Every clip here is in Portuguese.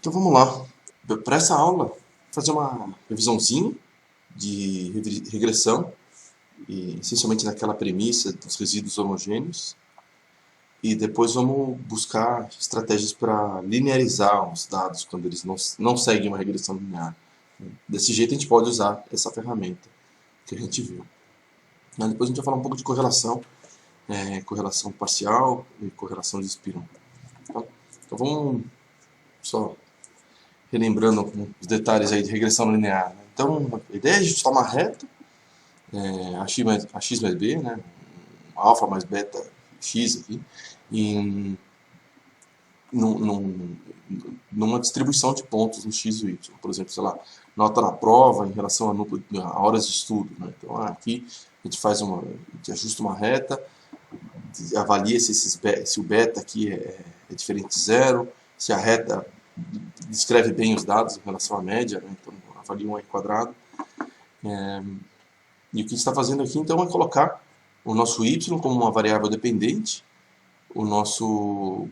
Então vamos lá. Para essa aula, vou fazer uma revisãozinha de regressão, e essencialmente naquela premissa dos resíduos homogêneos, e depois vamos buscar estratégias para linearizar os dados quando eles não seguem uma regressão linear. Desse jeito a gente pode usar essa ferramenta que a gente viu. Depois a gente vai falar um pouco de correlação, correlação parcial e correlação de espirão. Então vamos só relembrando os detalhes aí de regressão linear. Então, a ideia é a gente tomar uma reta, AX mais B, né? Alfa mais beta X aqui, em, numa distribuição de pontos no X e Y. Por exemplo, sei lá, nota na prova em relação a horas de estudo. Né? Então, aqui a gente a gente ajusta uma reta, avalia se o beta aqui é diferente de zero, se a reta descreve bem os dados em relação à média, né? Então avalia um R quadrado. E o que a gente está fazendo aqui então é colocar o nosso y como uma variável dependente, o nosso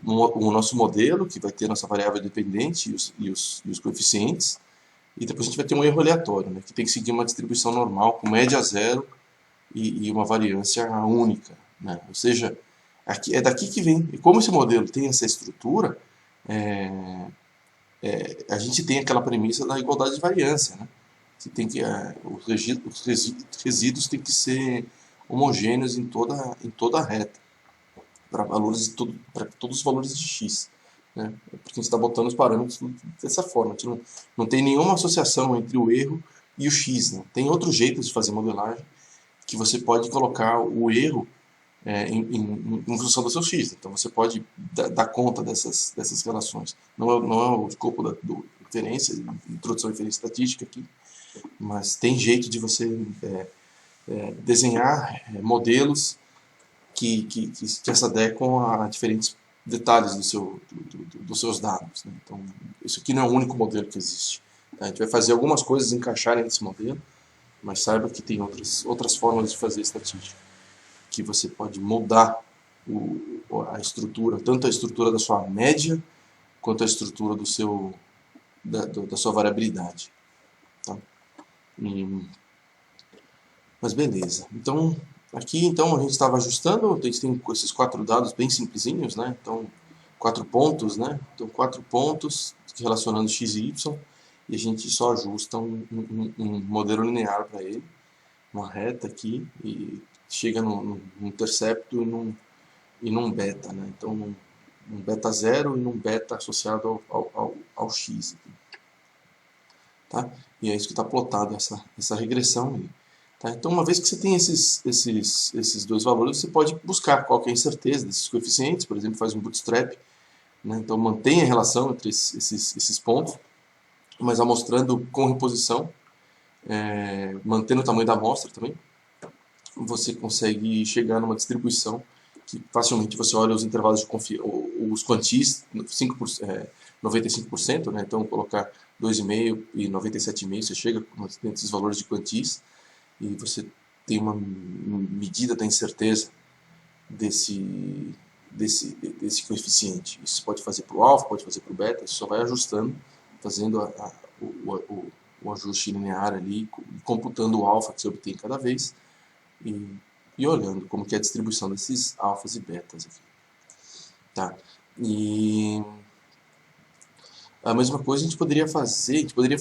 modelo, que vai ter nossa variável dependente e os coeficientes, e depois a gente vai ter um erro aleatório, né? Que tem que seguir uma distribuição normal com média zero e uma variância única. Né? Ou seja, é daqui que vem. E como esse modelo tem essa estrutura, a gente tem aquela premissa da igualdade de variância. Né? Você tem que, os resíduos têm que ser homogêneos em toda a reta, para todos os valores de x. Né? Porque a gente está botando os parâmetros dessa forma. A gente não tem nenhuma associação entre o erro e o x. Né? Tem outros jeitos de fazer modelagem que você pode colocar o erro em função do seu x. Então você pode dar conta dessas relações. Não é o escopo do inferência, introdução à inferência estatística aqui, mas tem jeito de você desenhar modelos que se adequam a diferentes detalhes dos seus dados. Né? Então, isso aqui não é o único modelo que existe. Tá? A gente vai fazer algumas coisas encaixarem nesse modelo, mas saiba que tem outras formas de fazer estatística, que você pode moldar a estrutura, tanto a estrutura da sua média, quanto a estrutura da sua variabilidade. Tá? Mas beleza. Então, aqui então a gente estava ajustando, a gente tem esses 4 dados bem simplesinhos, né? Então, 4 pontos, né? Então, 4 pontos relacionando x e y, e a gente só ajusta um modelo linear para ele, uma reta aqui, e chega num intercepto e num beta, né? Então, num beta zero e num beta associado ao x. Tá? E é isso que está plotado, essa regressão aí. Tá? Então, uma vez que você tem esses dois valores, você pode buscar qual que é a incerteza desses coeficientes, por exemplo, faz um bootstrap, né? Então mantém a relação entre esses pontos, mas amostrando com reposição, mantendo o tamanho da amostra também, você consegue chegar numa distribuição que facilmente você olha os intervalos de confiança, os quantis, 95%, né? Então colocar 2,5 e 97,5, você chega nesses valores de quantis, e você tem uma medida da incerteza desse coeficiente. Isso pode fazer para o alfa, pode fazer para o beta, você só vai ajustando, fazendo o ajuste linear ali, computando o alfa que você obtém cada vez, e olhando como que é a distribuição desses alfas e betas aqui. Tá? E a mesma coisa a gente poderia fazer, a gente poderia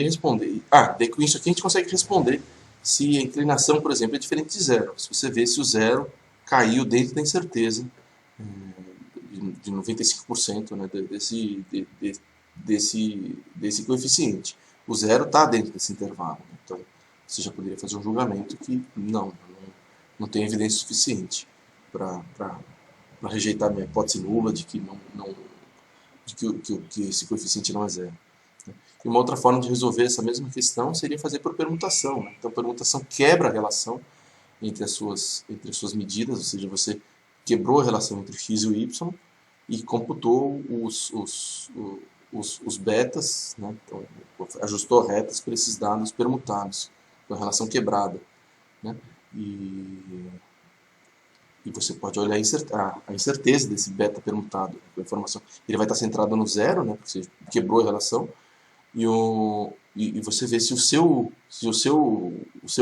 responder. Daí com isso aqui a gente consegue responder se a inclinação, por exemplo, é diferente de zero. Se você vê se o zero caiu dentro da incerteza de 95%, né, desse coeficiente. O zero está dentro desse intervalo. Né? Então, você já poderia fazer um julgamento que não tem evidência suficiente para rejeitar a minha hipótese nula de que que esse coeficiente não é zero. E uma outra forma de resolver essa mesma questão seria fazer por permutação. Né? Então, a permutação quebra a relação entre as suas medidas, ou seja, você quebrou a relação entre o x e o y e computou os betas, né? Então, ajustou retas para esses dados permutados, com a relação quebrada. Né? E E você pode olhar a incerteza desse beta permutado, né, com a informação. Ele vai estar centrado no zero, né, porque você quebrou a relação, e você vê se o seu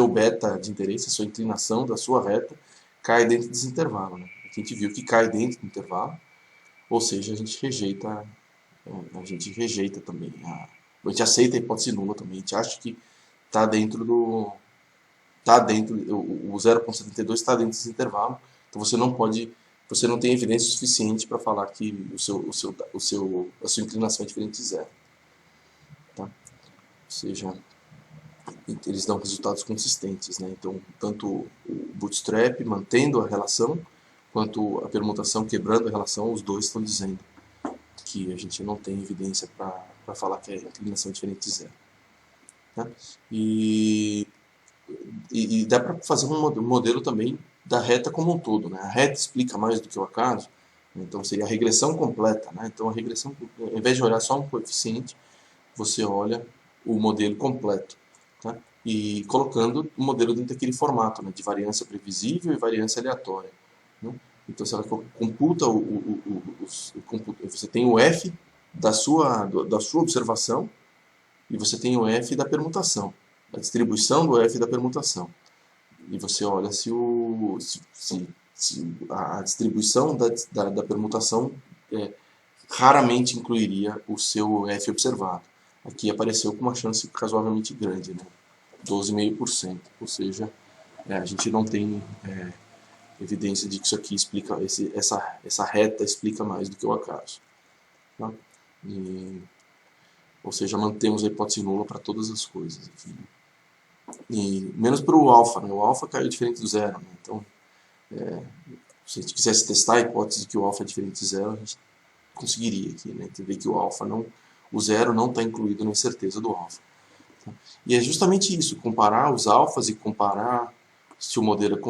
beta de interesse, a sua inclinação da sua reta, cai dentro desse intervalo. Né? A gente viu que cai dentro do intervalo, ou seja, a gente rejeita também, a gente aceita a hipótese nula também, a gente acha que está dentro do... o 0,72 está dentro desse intervalo, então você não tem evidência suficiente para falar que a sua inclinação é diferente de zero. Tá? Ou seja, eles dão resultados consistentes, né? Então, tanto o bootstrap mantendo a relação, quanto a permutação quebrando a relação, os dois estão dizendo que a gente não tem evidência para falar que a inclinação é diferente de zero. Tá? E dá para fazer um modelo também da reta como um todo. Né? A reta explica mais do que o acaso, então seria a regressão completa. Né? Então, a regressão, ao invés de olhar só um coeficiente, você olha o modelo completo. Tá? E colocando o modelo dentro daquele formato, né? De variância previsível e variância aleatória. Né? Então, se ela computa você tem o F da sua observação e você tem o F da permutação, a distribuição do F da permutação. E você olha se a distribuição da permutação raramente incluiria o seu F observado. Aqui apareceu com uma chance razoavelmente grande, né? 12,5%. Ou seja, a gente não tem evidência de que isso aqui explica, essa reta explica mais do que o acaso. Tá? Ou seja, mantemos a hipótese nula para todas as coisas. Aqui, né? E menos para o alfa, né? O alfa caiu diferente do zero. Né? Então, se a gente quisesse testar a hipótese de que o alfa é diferente de zero, a gente conseguiria aqui, né? Entender que o zero não está incluído na incerteza do alfa. Tá? E é justamente isso, comparar os alfas e comparar se o modelo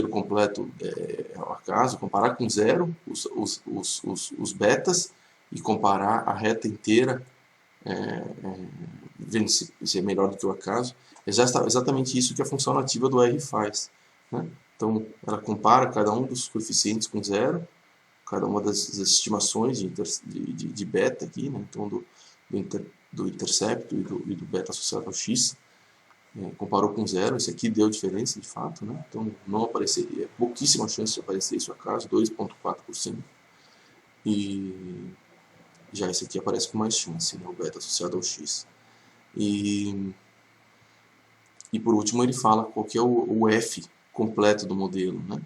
completo é o acaso, comparar com zero os betas e comparar a reta inteira, vendo se é melhor do que o acaso. É exatamente isso que a função nativa do R faz. Né? Então, ela compara cada um dos coeficientes com zero, cada uma das estimações de beta aqui, né? Então, do intercepto e do beta associado ao x, comparou com zero. Esse aqui deu diferença de fato, né? Então não apareceria, pouquíssima chance de aparecer isso acaso, 2,4%. E já esse aqui aparece com mais chance, né? O beta associado ao x. E por último ele fala qual que é o F completo do modelo, né?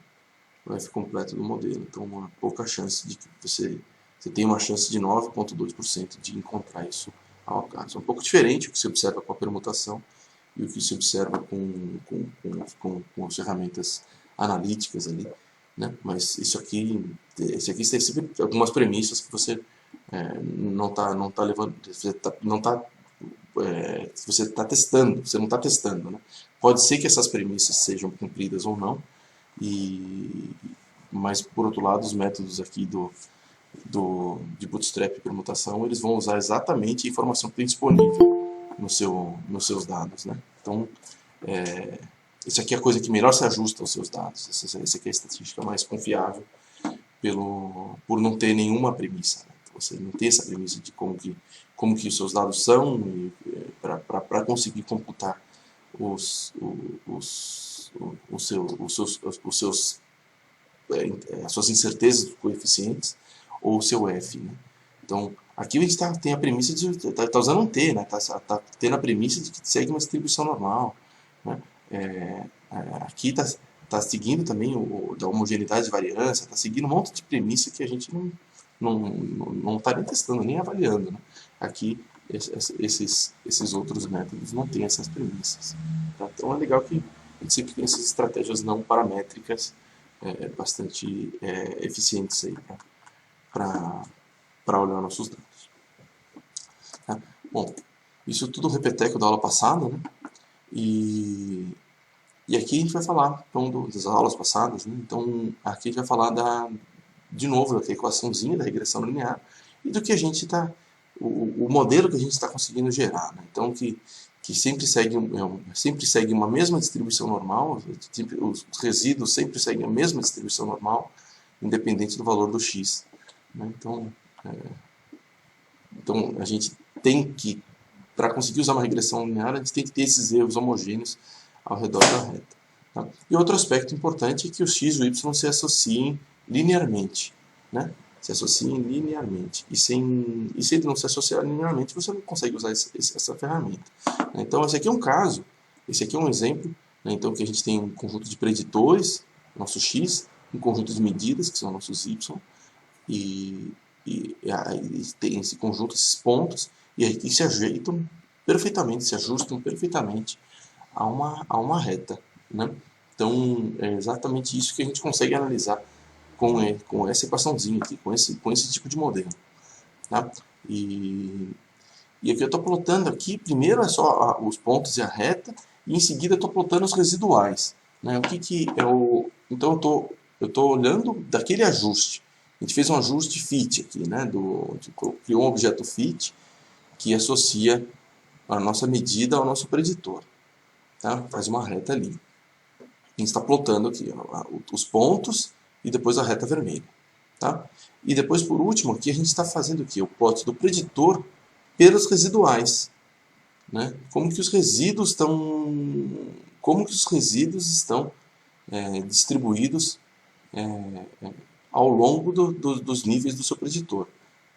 O F completo do modelo. Então uma pouca chance de que você tem uma chance de 9,2% de encontrar isso ao acaso. É um pouco diferente o que se observa com a permutação e o que se observa com as ferramentas analíticas ali, né? Mas esse aqui tem sempre algumas premissas que você não está levando, você está testando, você não está testando, né? Pode ser que essas premissas sejam cumpridas ou não, mas por outro lado os métodos aqui de bootstrap e permutação, eles vão usar exatamente a informação que tem disponível nos seus dados, né? Então, isso aqui é a coisa que melhor se ajusta aos seus dados. Essa aqui é a estatística mais confiável por não ter nenhuma premissa. Né? Então, você não tem essa premissa de como que os seus dados são para conseguir computar as suas incertezas dos coeficientes ou o seu F. Né? Então, aqui a gente tem a premissa de está usando um T, né? Tá tendo a premissa de que segue uma distribuição normal. Né? Aqui está seguindo também da homogeneidade de variância, está seguindo um monte de premissa que a gente não está nem testando, nem avaliando. Né? Aqui, esses outros métodos não têm essas premissas. Tá? Então, é legal que a gente sempre tem essas estratégias não paramétricas bastante eficientes aí para olhar nossos dados. Tá? Bom, isso tudo repeteco da aula passada, né? E aqui a gente vai falar então, das aulas passadas, né? Então aqui a gente vai falar de novo da equaçãozinha da regressão linear e do que a gente está, o modelo que a gente está conseguindo gerar, né? Então que que sempre segue uma mesma distribuição normal, os resíduos sempre seguem a mesma distribuição normal, independente do valor do x. Né? Então, a gente tem que, para conseguir usar uma regressão linear, a gente tem que ter esses erros homogêneos ao redor da reta. Tá? E outro aspecto importante é que os x e o y se associem linearmente. Né? Se associem linearmente. E se ele não se associar linearmente, você não consegue usar essa ferramenta. Então, esse aqui é um caso, esse aqui é um exemplo. Né? Então, que a gente tem um conjunto de preditores, nosso x, um conjunto de medidas, que são nossos y, e tem esse conjunto, esses pontos, e aí que se ajeitam perfeitamente, se ajustam perfeitamente a uma reta. Né? Então, é exatamente isso que a gente consegue analisar com essa equaçãozinha aqui, com esse tipo de modelo. Tá? E aqui eu estou plotando aqui, primeiro é só os pontos e a reta, e em seguida eu estou plotando os residuais. Né? O que é o... Então eu estou olhando daquele ajuste. A gente fez um ajuste fit aqui, né? Criou um objeto fit que associa a nossa medida ao nosso preditor. Tá? Faz uma reta ali. A gente está plotando aqui os pontos e depois a reta vermelha. Tá? E depois, por último, aqui a gente está fazendo aqui o plot do preditor pelos residuais. Né? Como que os resíduos estão distribuídos ao longo dos níveis do seu preditor.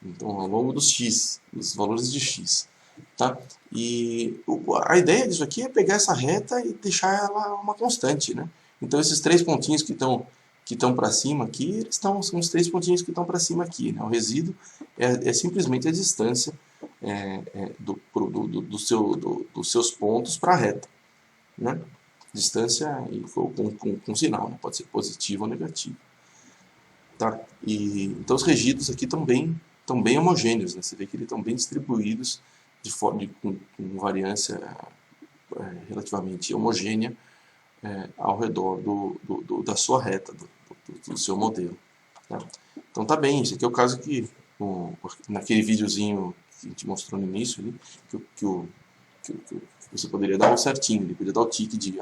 Então, ao longo dos x, dos valores de x. Tá? E a ideia disso aqui é pegar essa reta e deixar ela uma constante. Né? Então, esses três pontinhos que estão para cima aqui, são os três pontinhos que estão para cima aqui. Né? O resíduo é simplesmente a distância dos seus pontos para a reta. Né? Distância com sinal, né? Pode ser positivo ou negativo. Tá? Então os regíduos aqui estão bem homogêneos. Né? Você vê que eles estão bem distribuídos com variância relativamente homogênea ao redor da sua reta, do seu modelo. Tá? Então tá bem, esse aqui é o caso que naquele videozinho que a gente mostrou no início ali, que você poderia dar o certinho, ele poderia dar o tique de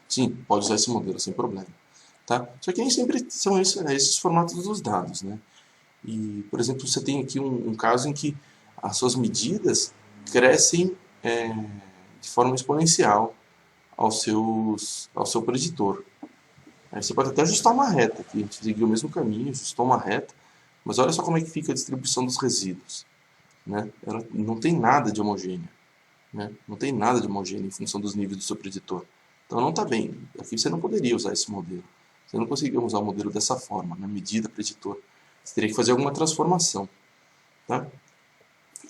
sim, pode usar esse modelo sem problema. Tá? Só que nem sempre são esses formatos dos dados. Né? E, por exemplo, você tem aqui um caso em que as suas medidas crescem de forma exponencial ao seu preditor. Aí você pode até ajustar uma reta, aqui a gente seguiu o mesmo caminho, ajustou uma reta, mas olha só como é que fica a distribuição dos resíduos. Né? Ela não tem nada de homogêneo. Né? Não tem nada de homogêneo em função dos níveis do seu preditor. Então não está bem. Aqui você não poderia usar esse modelo. Você não conseguiria usar o modelo dessa forma, na medida, preditor. Você teria que fazer alguma transformação. Tá?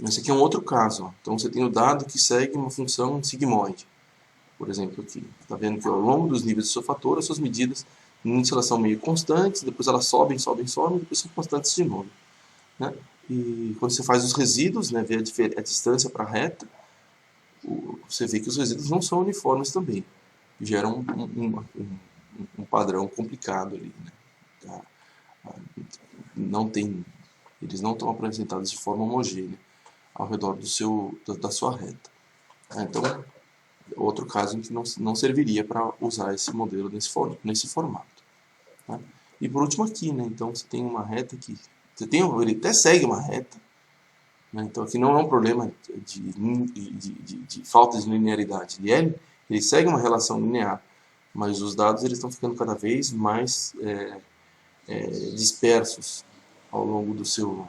Esse aqui é um outro caso. Ó. Então você tem o dado que segue uma função sigmoide. Por exemplo, aqui. Está vendo que ao longo dos níveis do seu fator, as suas medidas no início elas são meio constantes, depois elas sobem, depois são constantes de novo. Né? E quando você faz os resíduos, né, vê a distância para a reta, você vê que os resíduos não são uniformes também. Geram um padrão complicado ali. Né? Eles não estão apresentados de forma homogênea ao redor da sua reta. Então, outro caso em que não serviria para usar esse modelo nesse formato. Tá? E por último aqui, né? Então você tem uma reta que ele até segue uma reta. Né? Então aqui não é um problema de falta de linearidade. Ele segue uma relação linear, mas os dados eles estão ficando cada vez mais dispersos ao longo do seu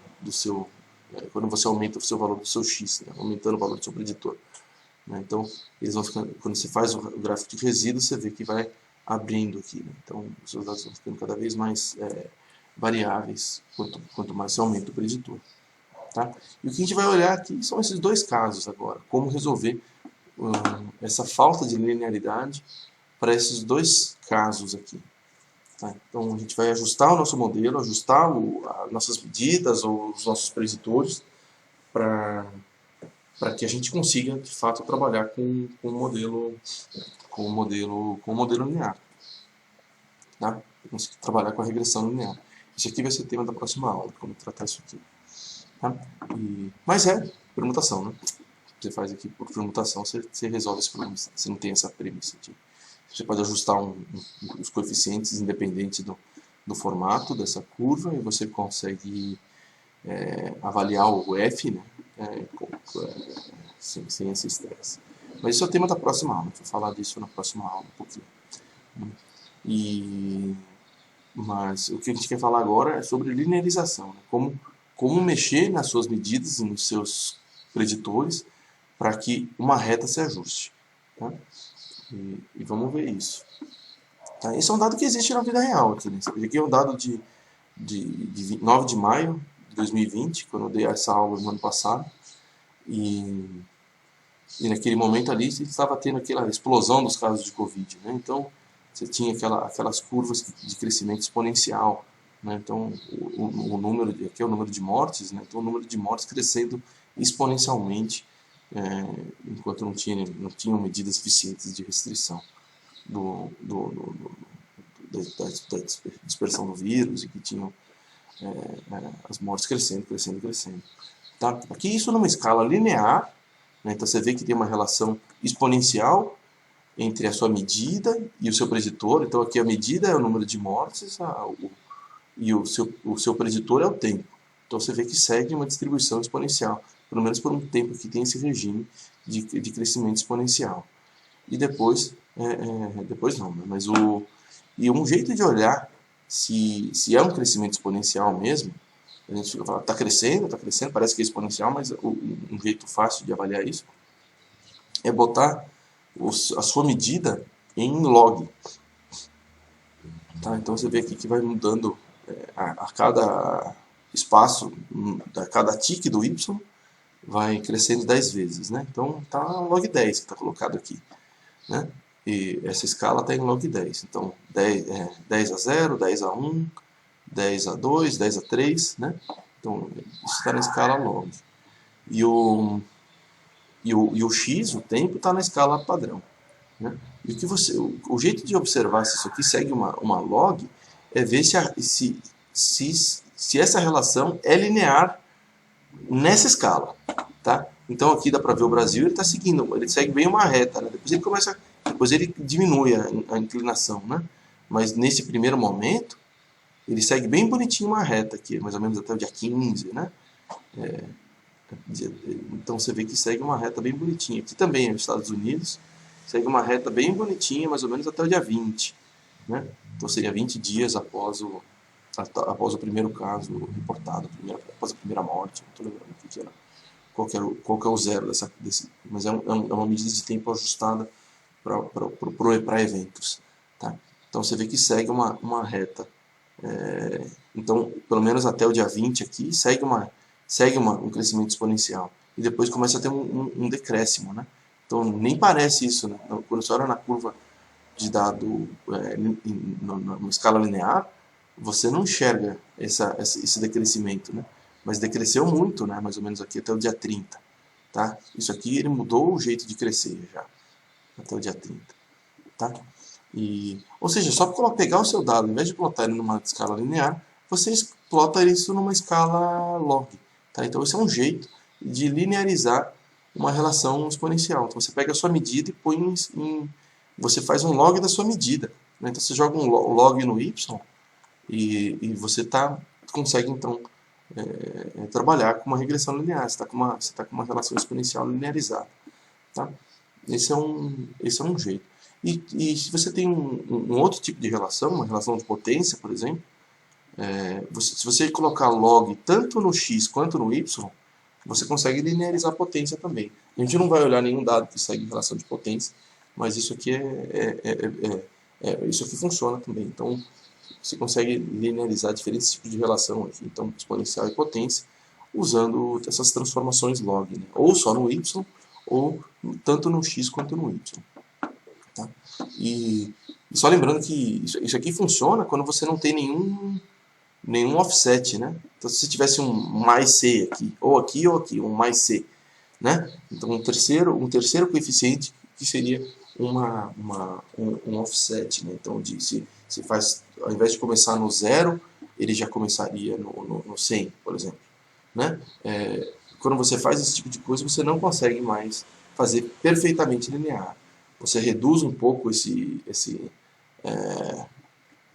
quando você aumenta o seu valor do seu x, né? Aumentando o valor do seu preditor. Né? Então, eles vão ficando, quando você faz o gráfico de resíduos, você vê que vai abrindo aqui. Né? Então, os seus dados vão ficando cada vez mais variáveis quanto mais você aumenta o preditor. Tá? E o que a gente vai olhar aqui são esses dois casos agora. Como resolver essa falta de linearidade para esses dois casos aqui. Tá? Então, a gente vai ajustar o nosso modelo, ajustar as nossas medidas ou os nossos preditores para que a gente consiga, de fato, trabalhar com o modelo linear. Tá? Conseguir trabalhar com a regressão linear. Isso aqui vai ser o tema da próxima aula, como tratar isso aqui. Tá? Mas é permutação, né? você faz aqui por permutação, você resolve esse problema. Você não tem essa premissa aqui. Você pode ajustar os coeficientes independente do formato dessa curva e você consegue avaliar o F, né, sem esse estresse. Mas isso é o tema da próxima aula, vou falar disso na próxima aula um pouquinho. Mas o que a gente quer falar agora é sobre linearização, né? Como mexer nas suas medidas e nos seus preditores para que uma reta se ajuste. Tá? E vamos ver isso. Tá? Esse é um dado que existe na vida real. Aqui, né? Aqui é um dado de 9 de maio de 2020, quando eu dei essa aula no ano passado. E naquele momento ali, você estava tendo aquela explosão dos casos de Covid. Né? Então, você tinha aquelas curvas de crescimento exponencial. Né? Então, o número, aqui é o número de mortes, né? Então o número de mortes crescendo exponencialmente, enquanto não tinham medidas eficientes de restrição da dispersão do vírus e que tinham as mortes crescendo. Tá? Aqui isso numa escala linear, né? Então você vê que tem uma relação exponencial entre a sua medida e o seu preditor. Então aqui a medida é o número de mortes e o seu preditor é o tempo. Então você vê que segue uma distribuição exponencial, pelo menos por um tempo que tem esse regime de crescimento exponencial. E depois não, né? Mas um jeito de olhar se é um crescimento exponencial mesmo, a gente fica falando, está crescendo, parece que é exponencial, mas um jeito fácil de avaliar isso é botar a sua medida em log. Tá? Então você vê aqui que vai mudando a cada espaço, a cada tique do y, vai crescendo 10 vezes. Né? Então está log 10 que está colocado aqui. Né? E essa escala está em log 10. Então 10 a 0, 10 a 1, 10 a 2, 10 a 3. Né? Então isso está na escala log. E o x, o tempo, está na escala padrão. Né? E o jeito de observar se isso aqui segue uma log é ver se essa relação é linear nessa escala. Tá? Então aqui dá para ver o Brasil, ele está seguindo, ele segue bem uma reta. Né? Depois ele diminui a inclinação. Né? Mas nesse primeiro momento, ele segue bem bonitinho uma reta aqui, mais ou menos até o dia 15. Né? Então você vê que segue uma reta bem bonitinha. Aqui também, nos Estados Unidos, segue uma reta bem bonitinha, mais ou menos até o dia 20. Né? Então seria 20 dias após o primeiro caso reportado, após a primeira morte. Não estou lembrando o que era. Qual que é o zero desse. Mas é uma medida de tempo ajustada para eventos. Tá? Então você vê que segue uma reta. Então, pelo menos até o dia 20 aqui, segue um crescimento exponencial. E depois começa a ter um decréscimo. Né? Então nem parece isso. Né? Quando você olha na curva de dado numa escala linear, você não enxerga esse decrescimento. Né? Mas decresceu muito, né? Mais ou menos aqui até o dia 30. Tá? Isso aqui ele mudou o jeito de crescer já, até o dia 30. Tá? Ou seja, só pegar o seu dado, ao invés de plotar ele numa escala linear, você plota isso numa escala log. Tá? Então esse é um jeito de linearizar uma relação exponencial. Então você pega a sua medida e põe você faz um log da sua medida. Né? Então você joga um log no y e você consegue então trabalhar com uma regressão linear. Você está com uma relação exponencial linearizada. Tá? Esse é um jeito. E se você tem um outro tipo de relação, uma relação de potência, por exemplo, se você colocar log tanto no x quanto no y, você consegue linearizar a potência também. A gente não vai olhar nenhum dado que segue relação de potência, mas isso aqui isso aqui funciona também. Então você consegue linearizar diferentes tipos de relação aqui, então exponencial e potência, usando essas transformações log, né? Ou só no y, ou tanto no x quanto no y. Tá? E só lembrando que isso aqui funciona quando você não tem nenhum offset, né? Então se tivesse um mais c aqui, um mais c, né? Então um terceiro coeficiente que seria um offset, né? Então se faz, ao invés de começar no 0, ele já começaria no 100, por exemplo, né? quando você faz esse tipo de coisa, você não consegue mais fazer perfeitamente linear. Você reduz um pouco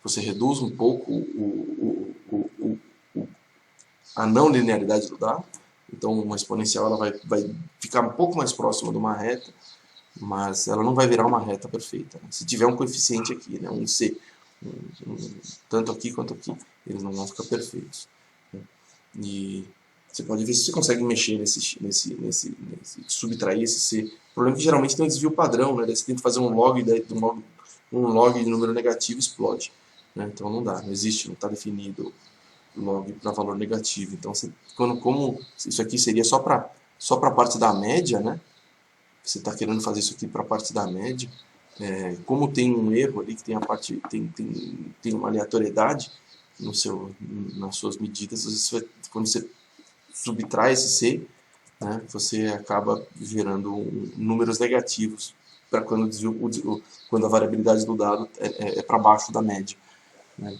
você reduz um pouco a não linearidade do dado. Então, uma exponencial ela vai ficar um pouco mais próxima de uma reta, mas ela não vai virar uma reta perfeita. Né? Se tiver um coeficiente aqui, né, um C, tanto aqui quanto aqui, eles não vão ficar perfeitos. Né? E você pode ver se você consegue mexer subtrair esse C. O problema é que geralmente tem um desvio padrão, né? Daí você tenta fazer um log de número negativo explode. Né? Então não dá, não existe, não está definido log para valor negativo. Então, como isso aqui seria só para a parte da média, né? Você está querendo fazer isso aqui para a parte da média, como tem um erro ali, que tem a parte tem uma aleatoriedade nas suas medidas, quando você subtrai esse C, né, você acaba gerando números negativos para quando a variabilidade do dado é para baixo da média. Né?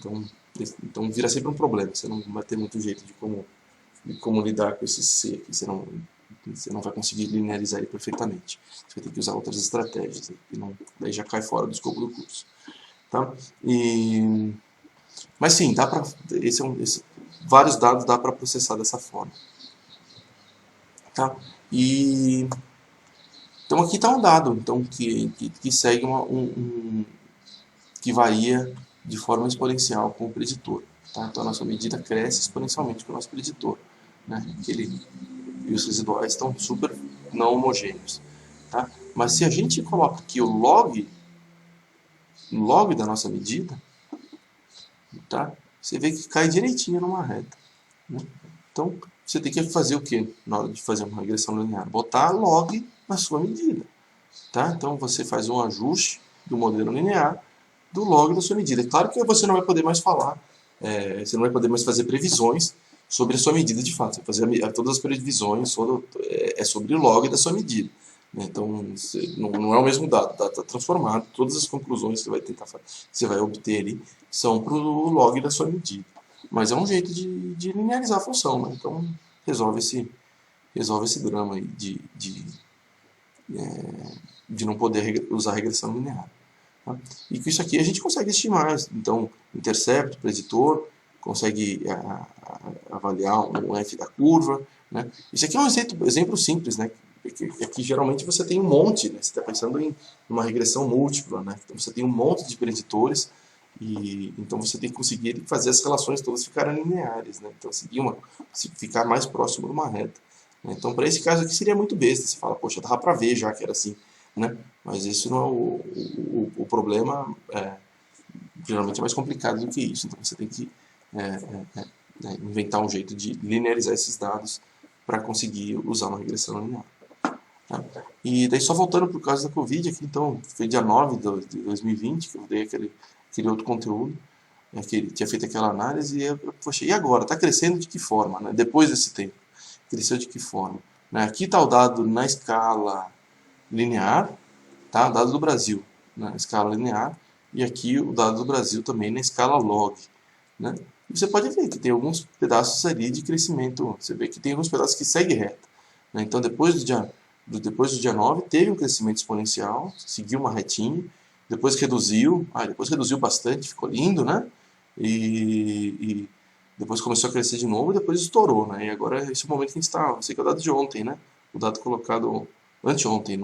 Então vira sempre um problema, você não vai ter muito jeito de como lidar com esse C aqui, você não vai conseguir linearizar ele perfeitamente. Você vai ter que usar outras estratégias, daí já cai fora do escopo do curso. Tá? Mas sim, dá pra, vários dados dá para processar dessa forma. Tá? Então aqui está um dado então, que segue que varia de forma exponencial com o preditor. Tá? Então a nossa medida cresce exponencialmente com o nosso preditor. Né? E os residuais estão super não homogêneos. Tá? Mas se a gente coloca aqui o log da nossa medida, tá? Você vê que cai direitinho numa reta. Né? Então, você tem que fazer o que na hora de fazer uma regressão linear? Botar log na sua medida. Tá? Então, você faz um ajuste do modelo linear do log da sua medida. É claro que você não vai poder mais falar, você não vai poder mais fazer previsões sobre a sua medida de fato. Você vai fazer todas as previsões sobre o log da sua medida. Né? Então, não é o mesmo dado, o dado está transformado, todas as conclusões que você vai tentar fazer, você vai obter ali, são para o log da sua medida. Mas é um jeito de linearizar a função, né? Então resolve esse drama aí de não poder usar regressão linear. Tá? E com isso aqui a gente consegue estimar, então, intercepto, preditor, consegue avaliar um F da curva. Né? Isso aqui é um exemplo simples, né? Aqui geralmente você tem um monte, né? Você está pensando em uma regressão múltipla, né? Então você tem um monte de preditores e então você tem que conseguir fazer as relações todas ficarem lineares, né? Então ficar mais próximo de uma reta. Né? Então para esse caso aqui seria muito besta, você fala, poxa, dava para ver já que era assim, né? Mas isso não é o problema, geralmente é mais complicado do que isso, então você tem que inventar um jeito de linearizar esses dados para conseguir usar uma regressão linear. Tá? E daí só voltando por causa da Covid, aqui, então foi dia 9 de 2020 que eu dei aquele outro conteúdo, que tinha feito aquela análise, e poxa, e agora? Está crescendo de que forma? Né? Depois desse tempo, cresceu de que forma? Né? Aqui está o dado na escala linear, tá? Dado do Brasil na escala linear, e aqui o dado do Brasil também na escala log. Né? E você pode ver que tem alguns pedaços ali de crescimento, você vê que tem alguns pedaços que seguem reta. Né? Então depois do dia 9 teve um crescimento exponencial, seguiu uma retinha, depois reduziu bastante, ficou lindo, né? E depois começou a crescer de novo e depois estourou, né? E agora esse é o momento que a gente está, sei que é o dado de ontem, né? O dado colocado anteontem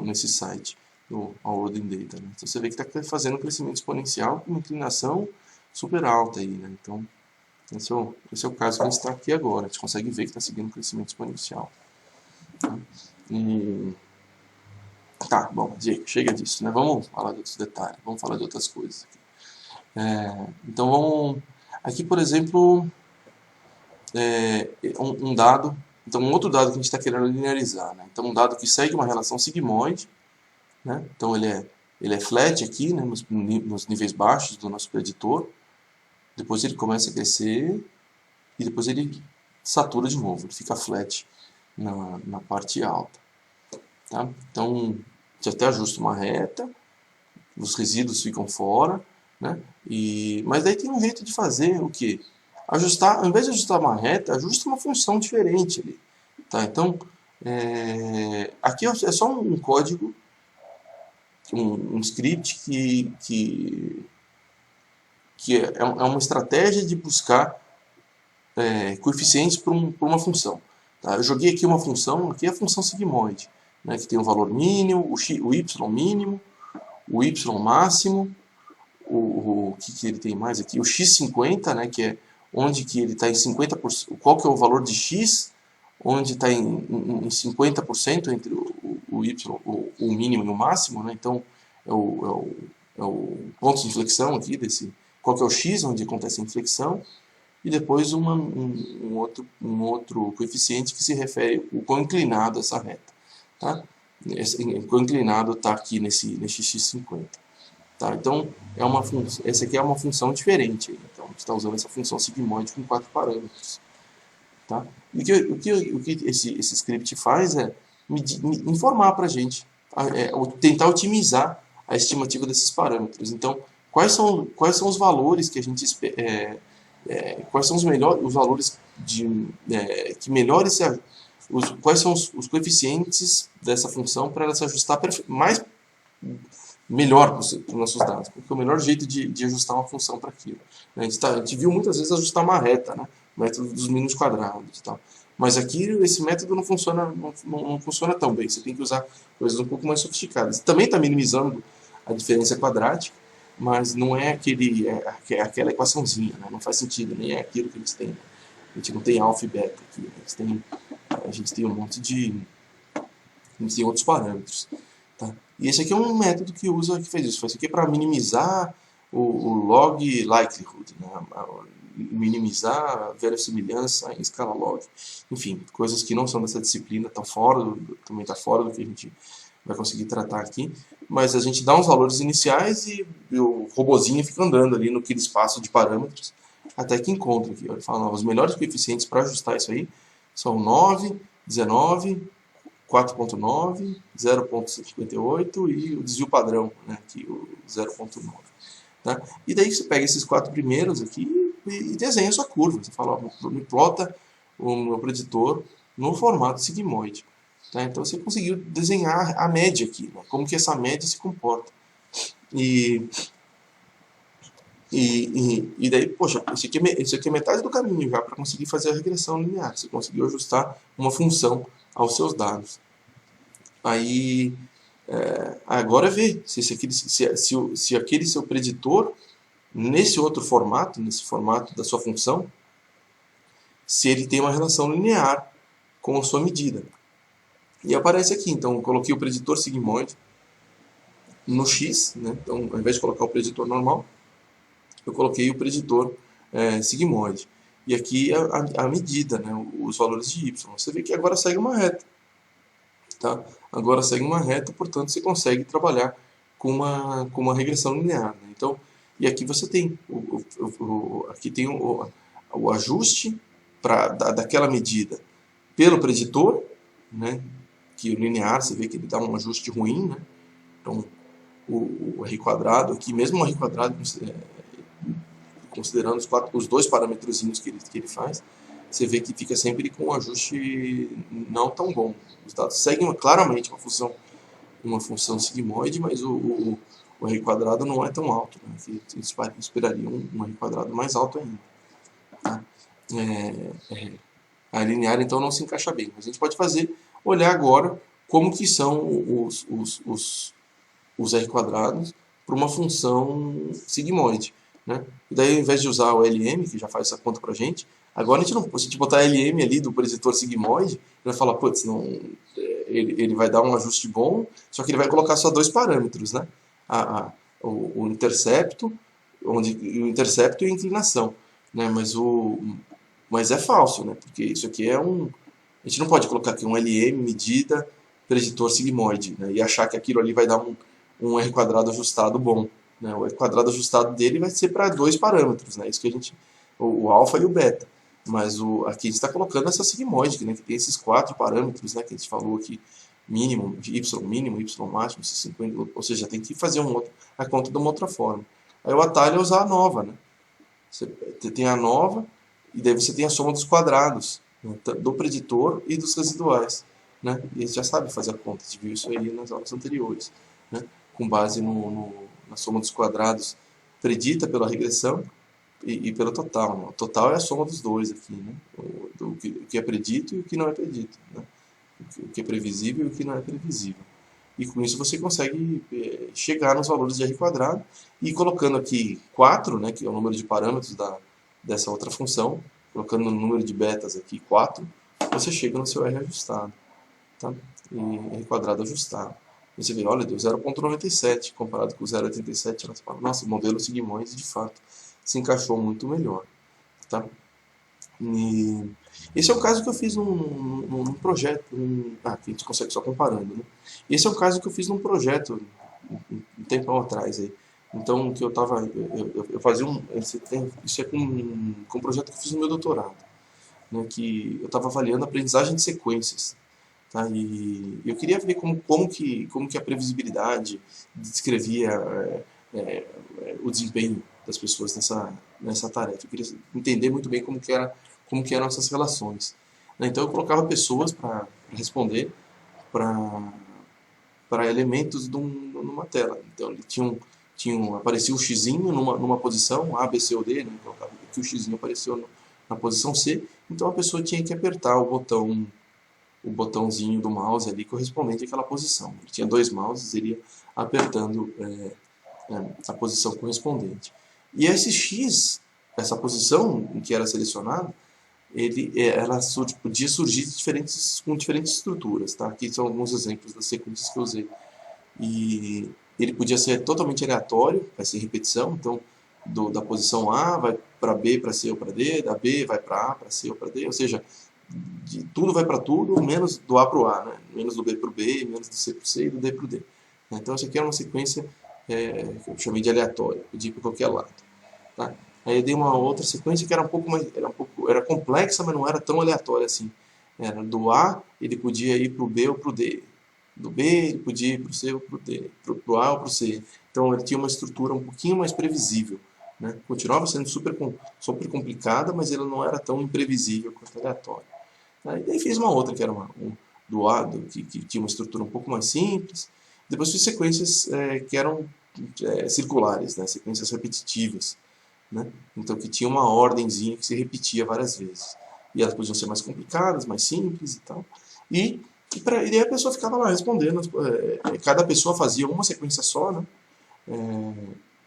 nesse site, no World in Data. Né? Então você vê que está fazendo um crescimento exponencial com uma inclinação super alta aí, né? Então esse é o caso que a gente está aqui agora, a gente consegue ver que está seguindo um crescimento exponencial. Tá? Tá, bom, chega disso, né? Vamos falar de outros detalhes, vamos falar de outras coisas aqui. Então aqui, por exemplo, um dado, então um outro dado que a gente está querendo linearizar, né? Então um dado que segue uma relação sigmoide, né? Então ele é flat aqui, né? nos níveis baixos do nosso preditor, depois ele começa a crescer e depois ele satura de novo, ele fica flat na parte alta. Tá? Então a gente até ajusta uma reta, os resíduos ficam fora, né? Mas daí tem um jeito de fazer o que? Ajustar, ao invés de ajustar uma reta, ajusta uma função diferente ali. Tá? Então, aqui é só um código, um script que é uma estratégia de buscar coeficientes para uma função. Tá? Eu joguei aqui uma função, aqui é a função sigmoide, né, que tem o valor mínimo, o y mínimo, o y máximo, o que ele tem mais aqui? O x50, né, que é onde que ele está em 50%, qual que é o valor de x, onde está em 50% entre o y, o mínimo e o máximo, né? Então é o ponto de inflexão aqui qual que é o x, onde acontece a inflexão, e depois um outro coeficiente que se refere ao quão inclinado essa reta. Tá? Quão inclinado está aqui nesse x50. Tá? Então, essa aqui é uma função diferente. Então, a gente está usando essa função sigmoide com 4 parâmetros. Tá? E o que esse script faz é informar para a gente, tentar otimizar a estimativa desses parâmetros. Então, quais são os valores que a gente quais são os valores que melhorem quais são os coeficientes dessa função para ela se ajustar melhor para os nossos dados, porque é o melhor jeito de ajustar uma função para aquilo. A gente viu muitas vezes ajustar uma reta, né? O método dos mínimos quadrados e tal. Mas aqui esse método não funciona tão bem, você tem que usar coisas um pouco mais sofisticadas. Também está minimizando a diferença quadrática, mas não é aquela equaçãozinha, né? Não faz sentido, nem é aquilo que eles têm. Né? A gente não tem alfa e beta aqui, né? A gente tem um monte a gente tem outros parâmetros. Tá? E esse aqui é um método que fez isso. Isso aqui é para minimizar o log likelihood, né? Minimizar a verossimilhança em escala log. Enfim, coisas que não são dessa disciplina, também está fora do que a gente vai conseguir tratar aqui. Mas a gente dá uns valores iniciais e o robozinho fica andando ali naquele espaço de parâmetros até que encontra aqui. Ele fala, os melhores coeficientes para ajustar isso aí são 9, 19, 4.9, 0.58 e o desvio padrão, né, aqui, o 0.9. Tá? E daí você pega esses 4 primeiros aqui e desenha a sua curva. Você fala, me plota o meu preditor no formato sigmoide. Tá? Então você conseguiu desenhar a média aqui, né? Como que essa média se comporta. E daí, poxa, isso aqui é metade do caminho já para conseguir fazer a regressão linear. Você conseguiu ajustar uma função aos seus dados. Aí, agora ver se aquele seu preditor, nesse outro formato, nesse formato da sua função, se ele tem uma relação linear com a sua medida. E aparece aqui, então, eu coloquei o preditor sigmoide no x, né? Então, ao invés de colocar o preditor normal, eu coloquei o preditor sigmoide. E aqui a medida, né? Os valores de y. Você vê que agora segue uma reta. Tá? Agora segue uma reta, portanto, você consegue trabalhar com uma regressão linear. Né? Então, e aqui você tem aqui tem o ajuste daquela medida pelo preditor, né? Que o linear, você vê que ele dá um ajuste ruim, né? Então, o R quadrado aqui, mesmo o R quadrado, considerando os 2 parâmetrozinhos que ele faz, você vê que fica sempre com um ajuste não tão bom. Os dados seguem claramente uma função sigmoide, mas o R quadrado não é tão alto, né? Eles esperariam um R quadrado mais alto ainda. Tá? A linear então não se encaixa bem. Mas a gente pode olhar agora como que são os R quadrados para uma função sigmoide. Né? E daí, ao invés de usar o LM, que já faz essa conta para a gente, agora se a gente botar LM ali do preditor sigmoide, ele vai falar, putz, ele vai dar um ajuste bom, só que ele vai colocar só 2 parâmetros, né? O intercepto, o intercepto e a inclinação. Né? Mas é falso, né? Porque isso aqui a gente não pode colocar aqui um LM, medida, preditor sigmoide, né? E achar que aquilo ali vai dar um R quadrado ajustado bom. Né? O R quadrado ajustado dele vai ser para 2 parâmetros, né? Isso que o alfa e o beta. Mas aqui a gente está colocando essa sigmoide, né? Que tem esses 4 parâmetros, né? Que a gente falou aqui, mínimo, y mínimo, y máximo, 50, ou seja, tem que fazer a conta de uma outra forma. Aí o atalho é usar a nova, né? Você tem a nova, e daí você tem a soma dos quadrados né, do preditor e dos residuais, né? E a gente já sabe fazer a conta, a gente viu isso aí nas aulas anteriores, né? Com base na soma dos quadrados predita pela regressão e pelo total, né? O total é a soma dos dois aqui, né? O que é predito e o que não é predito, né? O que é previsível e o que não é previsível. E com isso você consegue chegar nos valores de R quadrado e colocando aqui 4, né, que é o número de parâmetros dessa outra função, colocando no número de betas aqui 4, você chega no seu R ajustado, tá? E R quadrado ajustado. E você vê, olha, deu 0,97 comparado com 0,87, você fala, nossa, o modelo Sigmoid de fato se encaixou muito melhor, tá? E esse é o caso que eu fiz num projeto, que a gente consegue só comparando, né? Esse é o caso que eu fiz num projeto um tempão atrás aí. Então, que eu tava, eu fazia isso é com um projeto que eu fiz no meu doutorado, né? Que eu estava avaliando a aprendizagem de sequências, tá? E eu queria ver como que a previsibilidade descrevia o desempenho das pessoas nessa tarefa. Eu queria entender muito bem como que eram essas relações, né? Então eu colocava pessoas para responder para elementos numa tela. Então ele aparecia o xizinho numa posição A, B, C ou D, né? Então aqui o xizinho apareceu na posição C, então a pessoa tinha que apertar o botãozinho do mouse ali correspondente àquela posição. Ele tinha dois mouses, ele ia apertando a posição correspondente. E esse X, essa posição em que era selecionado, ela podia surgir com diferentes estruturas. Tá? Aqui são alguns exemplos das sequências que eu usei. E ele podia ser totalmente aleatório, vai ser repetição, então da posição A vai para B, para C ou para D, da B vai para A, para C ou para D, ou seja, tudo vai para tudo, menos do A para o A, né? Menos do B para o B, menos do C para o C e do D para o D. Então essa aqui era uma sequência que eu chamei de aleatória, podia ir para qualquer lado. Tá? Aí eu dei uma outra sequência que era era complexa, mas não era tão aleatória assim. Era do A, ele podia ir para o B ou para o D. Do B, ele podia ir para o C ou para o D. Para o A ou para o C. Então ele tinha uma estrutura um pouquinho mais previsível. Né? Continuava sendo super complicada, mas ele não era tão imprevisível quanto aleatório. Aí daí fiz uma outra que era do A, que tinha uma estrutura um pouco mais simples. Depois fiz sequências que eram circulares, né? Sequências repetitivas, né? Então que tinha uma ordenzinha que se repetia várias vezes. E elas podiam ser mais complicadas, mais simples e tal. E daí a pessoa ficava lá respondendo. Cada pessoa fazia uma sequência só, né?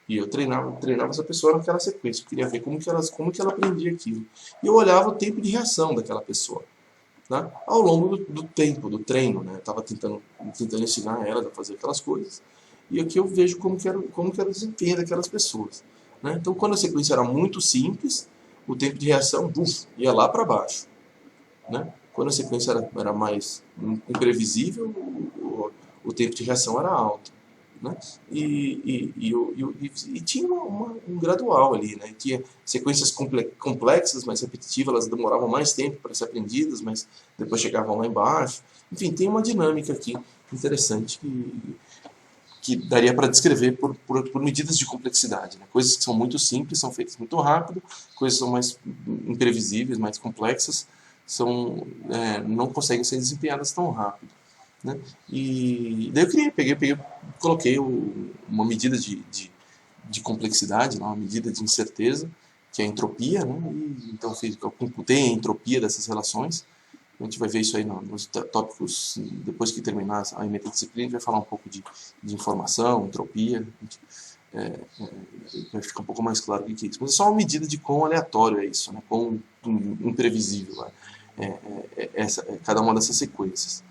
E eu treinava essa pessoa naquela sequência. Eu queria ver como que ela aprendia aquilo. E eu olhava o tempo de reação daquela pessoa, né? Ao longo do tempo, do treino, né? Eu estava tentando ensinar ela a fazer aquelas coisas. E aqui eu vejo como que era o desempenho daquelas pessoas, né? Então, quando a sequência era muito simples, o tempo de reação ia lá para baixo, né? Quando a sequência era mais imprevisível, o tempo de reação era alto, né? E tinha um gradual ali, né? Tinha sequências complexas, mais repetitivas, elas demoravam mais tempo para ser aprendidas, mas depois chegavam lá embaixo. Enfim, tem uma dinâmica aqui interessante que daria para descrever por medidas de complexidade, né? Coisas que são muito simples são feitas muito rápido, coisas que são mais imprevisíveis, mais complexas, não conseguem ser desempenhadas tão rápido, né? E daí eu coloquei uma medida de complexidade, uma medida de incerteza, que é a entropia, né? Então eu computei a entropia dessas relações. A gente vai ver isso aí nos tópicos, depois que terminar a ementa disciplina, a gente vai falar um pouco de informação, entropia, vai ficar um pouco mais claro o que é isso. Mas é só uma medida de quão aleatório é isso, né? Quão imprevisível cada uma dessas sequências.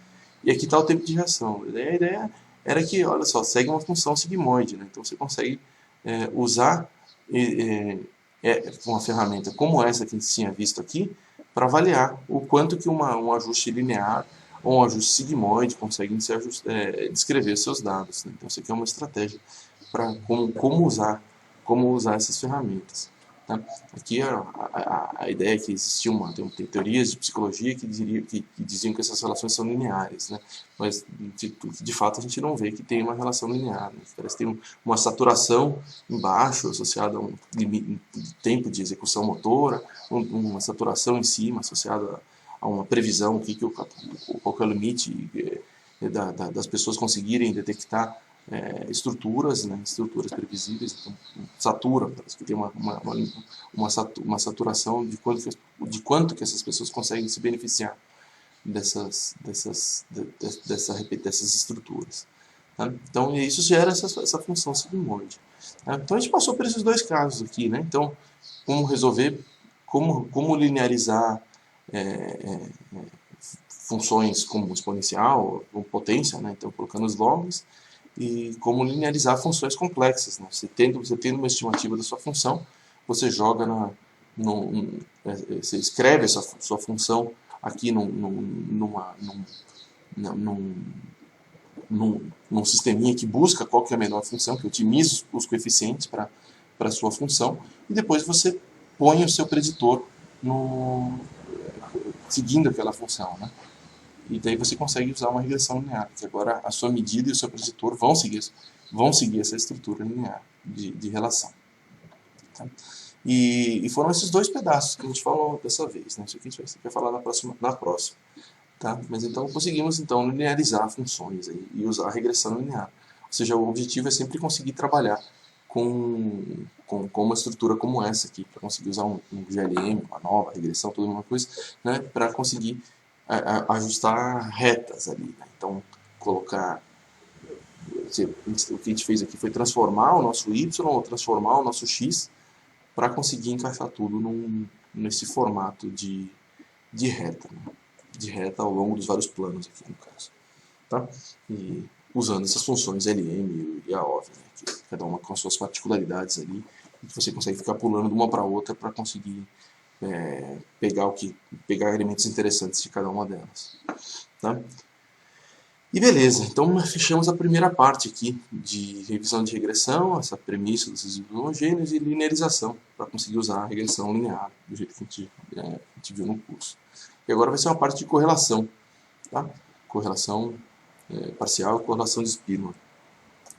E aqui está o tempo de reação. A ideia era que, olha só, segue uma função sigmoide, né? Então você consegue usar uma ferramenta como essa que a gente tinha visto aqui para avaliar o quanto que um ajuste linear ou um ajuste sigmoide conseguem descrever seus dados, né? Então isso aqui é uma estratégia para como usar essas ferramentas. Tá? Aqui a ideia é que tem teorias de psicologia que diziam que essas relações são lineares, né? Mas de fato a gente não vê que tem uma relação linear, né? Parece que tem uma saturação embaixo associada a um limite de tempo de execução motora, uma saturação em cima associada uma previsão, qual que é o limite das pessoas conseguirem detectar estruturas, né, estruturas previsíveis. Então, satura, parece que tem uma saturação de quanto que essas pessoas conseguem se beneficiar dessas estruturas. Tá? Então, isso gera essa função sigmoide. Tá? Então, a gente passou por esses dois casos aqui. Né? Então, como resolver, como linearizar funções como exponencial, ou potência, né? Então, colocando os logs, e como linearizar funções complexas. Né? Você tendo uma estimativa da sua função, você joga você escreve essa sua função aqui num sisteminha que busca qual que é a menor função, que otimiza os coeficientes para a sua função, e depois você põe o seu preditor seguindo aquela função. Né? E daí você consegue usar uma regressão linear, que agora a sua medida e o seu preditor vão seguir essa estrutura linear de relação. Tá? E foram esses dois pedaços que a gente falou dessa vez. Né? Isso aqui a gente vai falar na próxima. Tá? Mas então conseguimos linearizar funções aí, e usar a regressão linear. Ou seja, o objetivo é sempre conseguir trabalhar com uma estrutura como essa aqui, para conseguir usar um GLM, uma nova regressão, toda uma coisa, né? Para conseguir ajustar retas ali. Né? Então, colocar... O que a gente fez aqui foi transformar o nosso Y ou transformar o nosso X para conseguir encaixar tudo nesse formato de reta. Né? De reta ao longo dos vários planos aqui no caso. Tá? E usando essas funções LM e AOV, né? Que cada uma com as suas particularidades ali, e que você consegue ficar pulando de uma para outra para conseguir pegar elementos interessantes de cada uma delas. Tá? E beleza, então fechamos a primeira parte aqui de revisão de regressão, essa premissa dos resíduos homogêneos e linearização, para conseguir usar a regressão linear, do jeito que a gente viu no curso. E agora vai ser uma parte de correlação, tá? Correlação parcial e correlação de Spearman.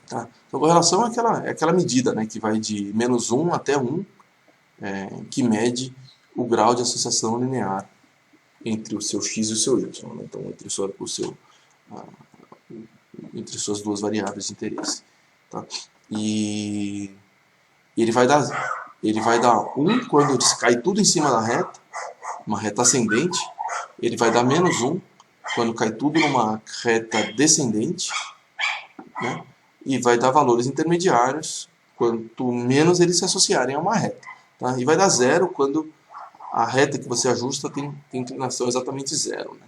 Tá? Então, correlação é aquela medida, né, que vai de -1 até 1, que mede o grau de associação linear entre o seu x e o seu y. Né? Então, entre suas duas variáveis de interesse. Tá? E ele vai dar 1 quando cai tudo em cima da reta, uma reta ascendente. Ele vai dar -1 quando cai tudo numa reta descendente, né? E vai dar valores intermediários quanto menos eles se associarem a uma reta. Tá? E vai dar 0 quando a reta que você ajusta tem inclinação exatamente 0. Né?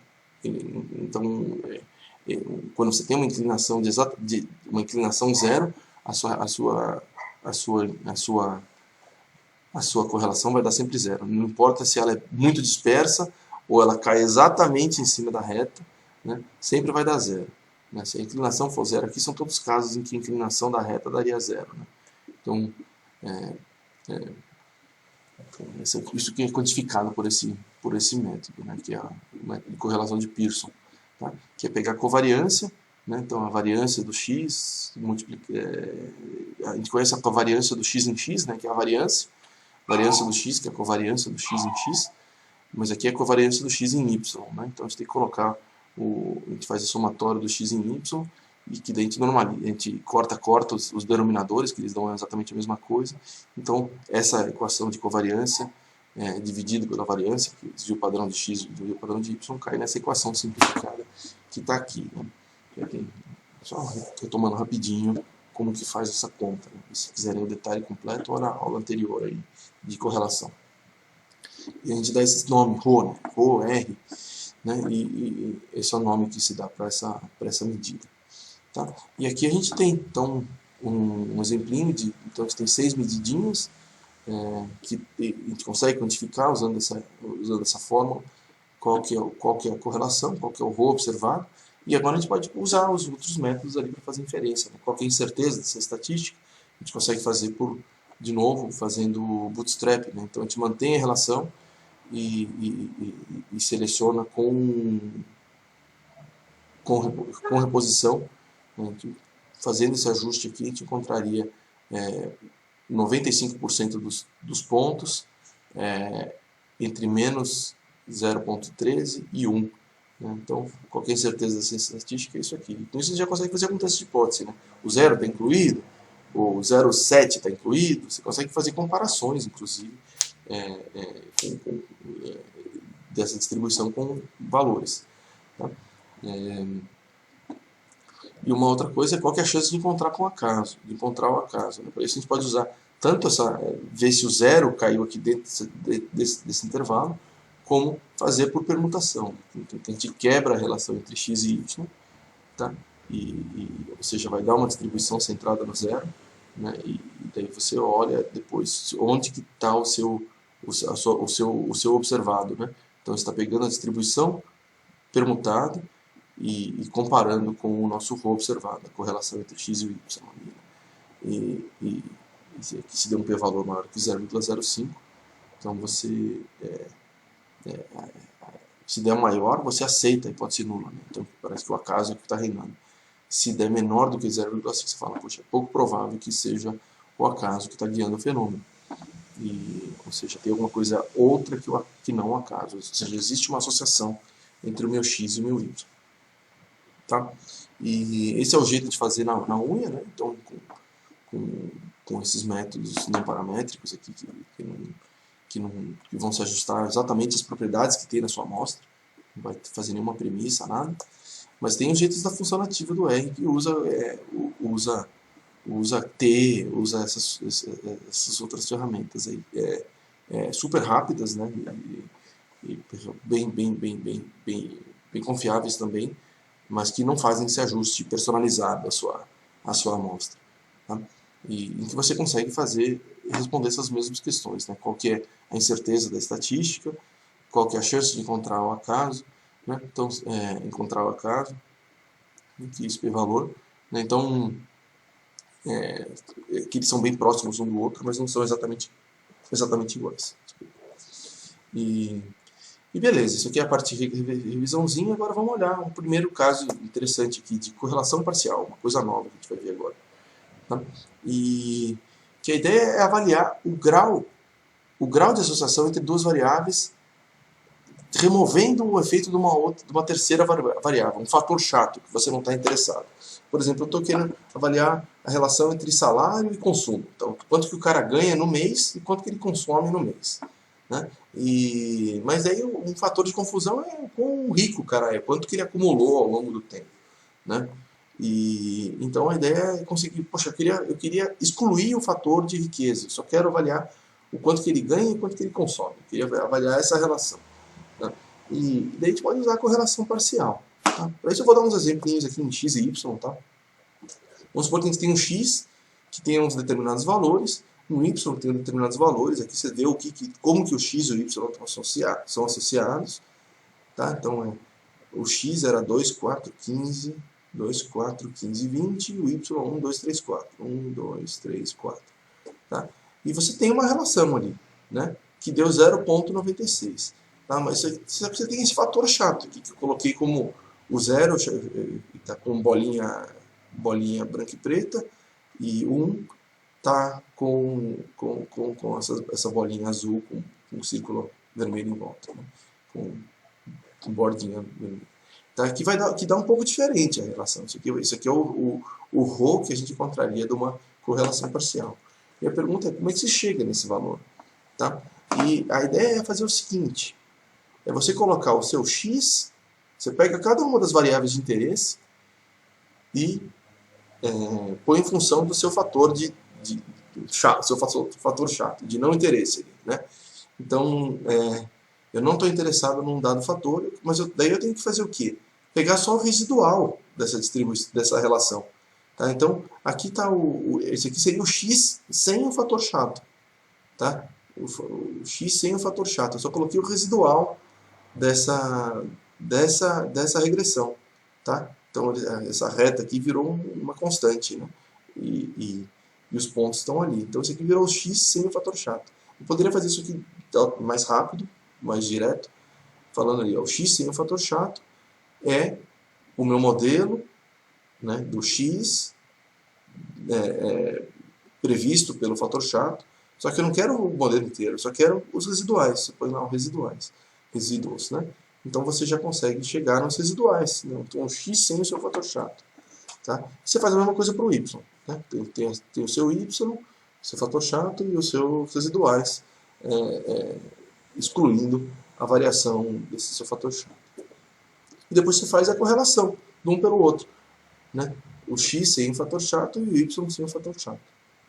Então, quando você tem uma inclinação uma inclinação 0, a sua correlação vai dar sempre 0. Não importa se ela é muito dispersa ou ela cai exatamente em cima da reta, né? Sempre vai dar 0. Né? Se a inclinação for 0, aqui são todos os casos em que a inclinação da reta daria 0. Né? Então, isso que é quantificado por esse método, né? Que é o método de correlação de Pearson. Tá? Que é pegar a covariância, né? Então a variância do x, a gente conhece a covariância do x em x, né? Que é a variância do x, que é a covariância do x em x, mas aqui é a covariância do x em y. Né? Então a gente tem que colocar, a gente faz a somatória do x em y, e que daí a gente corta os denominadores, que eles dão exatamente a mesma coisa. Então essa equação de covariância dividido pela variância, que desvio padrão de x e desvio padrão de y, cai nessa equação simplificada que está aqui. Né? Só retomando rapidinho como que faz essa conta. Né? Se quiserem o detalhe completo, olha a aula anterior aí de correlação. E a gente dá esse nome, ρ, né? Ρ, R, né? E esse é o nome que se dá para essa medida. Tá? E aqui a gente tem, então, um exemplinho então a gente tem 6 medidinhas, que a gente consegue quantificar usando essa fórmula, qual que é a correlação, qual que é o ρ observado, e agora a gente pode usar os outros métodos ali para fazer inferência. Né? Qualquer incerteza dessa estatística, a gente consegue fazer de novo, fazendo bootstrap. Né? Então a gente mantém a relação e seleciona com reposição. Né? Fazendo esse ajuste aqui, a gente encontraria 95% dos pontos entre menos 0,13 e 1. Né? Então, qualquer incerteza dessa estatística é isso aqui. Então, isso você já consegue fazer algum teste de hipótese. Né? O 0 está incluído, o 0,7 está incluído. Você consegue fazer comparações, inclusive, dessa distribuição com valores. Tá? E uma outra coisa é qual que é a chance de encontrar com o acaso, de encontrar o acaso. Né? Para isso a gente pode usar tanto ver se o zero caiu aqui dentro desse intervalo, como fazer por permutação. Então a gente quebra a relação entre x e y, tá? Ou seja, vai dar uma distribuição centrada no zero, né? E daí você olha depois onde que está o seu observado. Né? Então você está pegando a distribuição permutada e comparando com o nosso ρ observado, a correlação entre x e o y. E aqui se der um p-valor maior que 0,05, então você, se der maior, você aceita a hipótese nula. Né? Então parece que o acaso é o que está reinando. Se der menor do que 0,5, você fala, poxa, é pouco provável que seja o acaso que está guiando o fenômeno. Ou seja, tem alguma coisa outra que não o acaso. Ou seja, existe uma associação entre o meu x e o meu y. Tá? E esse é o jeito de fazer na unha, né? Então, com esses métodos não paramétricos aqui que vão se ajustar exatamente às propriedades que tem na sua amostra, não vai fazer nenhuma premissa, nada. Mas tem os jeitos da função nativa do R que usa T, usa essas outras ferramentas aí, super rápidas, né? E bem confiáveis também, mas que não fazem esse ajuste personalizado à sua amostra. Tá? E em que você consegue responder essas mesmas questões. Né? Qual que é a incerteza da estatística, qual que é a chance de encontrar o acaso, né? Então, encontrar o acaso, que isso é valor. Né? Então, que eles são bem próximos um do outro, mas não são exatamente iguais. E beleza, isso aqui é a parte de revisãozinha. Agora vamos olhar um primeiro caso interessante aqui de correlação parcial, uma coisa nova que a gente vai ver agora. Tá? E que a ideia é avaliar o grau de associação entre duas variáveis, removendo o efeito de uma terceira variável, um fator chato que você não está interessado. Por exemplo, eu estou querendo avaliar a relação entre salário e consumo. Então, quanto que o cara ganha no mês e quanto que ele consome no mês. Né? Mas aí um fator de confusão é quão rico o cara é, quanto que ele acumulou ao longo do tempo. Né? Então a ideia é conseguir, poxa, eu queria excluir o fator de riqueza, eu só quero avaliar o quanto que ele ganha e quanto que ele consome. Eu queria avaliar essa relação. Tá? E daí a gente pode usar a correlação parcial. Tá? Para isso eu vou dar uns exemplinhos aqui em x e y. Tá? Vamos supor que a gente tem um x que tem uns determinados valores, um y que tem determinados valores. Aqui você vê como que o x e o y são associados. Tá? Então o x era 2, 4, 15, 2, 4, 15, 20, e o y 1, 2, 3, 4. 1, 2, 3, 4. Tá? E você tem uma relação ali, né? Que deu 0,96. Tá? Mas você tem esse fator chato aqui, que eu coloquei como o 0, está com bolinha branca e preta, e 1 está com essa bolinha azul com um círculo vermelho em volta, né? com bordinha vermelha. Tá? Que dá um pouco diferente a relação. Isso aqui é o ρ que a gente encontraria de uma correlação parcial. E a pergunta é como é que se chega nesse valor? Tá? E a ideia é fazer o seguinte, é você colocar o seu x, você pega cada uma das variáveis de interesse e põe em função do seu fator chato, seu fator chato, de não interesse. Né? Então, eu não estou interessado num dado fator, mas daí eu tenho que fazer o quê? Pegar só o residual dessa relação. Tá? Então, aqui está esse aqui seria o x sem o fator chato. Tá? O x sem o fator chato. Eu só coloquei o residual dessa regressão. Tá? Então, essa reta aqui virou uma constante. Né? E os pontos estão ali. Então, esse aqui virou o x sem o fator chato. Eu poderia fazer isso aqui mais rápido, mais direto, falando ali, o x sem o fator chato é o meu modelo, né, do x previsto pelo fator chato, só que eu não quero o modelo inteiro, eu só quero os residuais, você põe lá os residuais. resíduos, né? Então você já consegue chegar nos residuais, né? Então o x sem o seu fator chato. Tá? Você faz a mesma coisa para o y. Né? Tem o seu y, seu fator chato e os seus residuais, excluindo a variação desse seu fator chato. E depois você faz a correlação de um pelo outro. Né? O x sem o fator chato e o y sem o fator chato.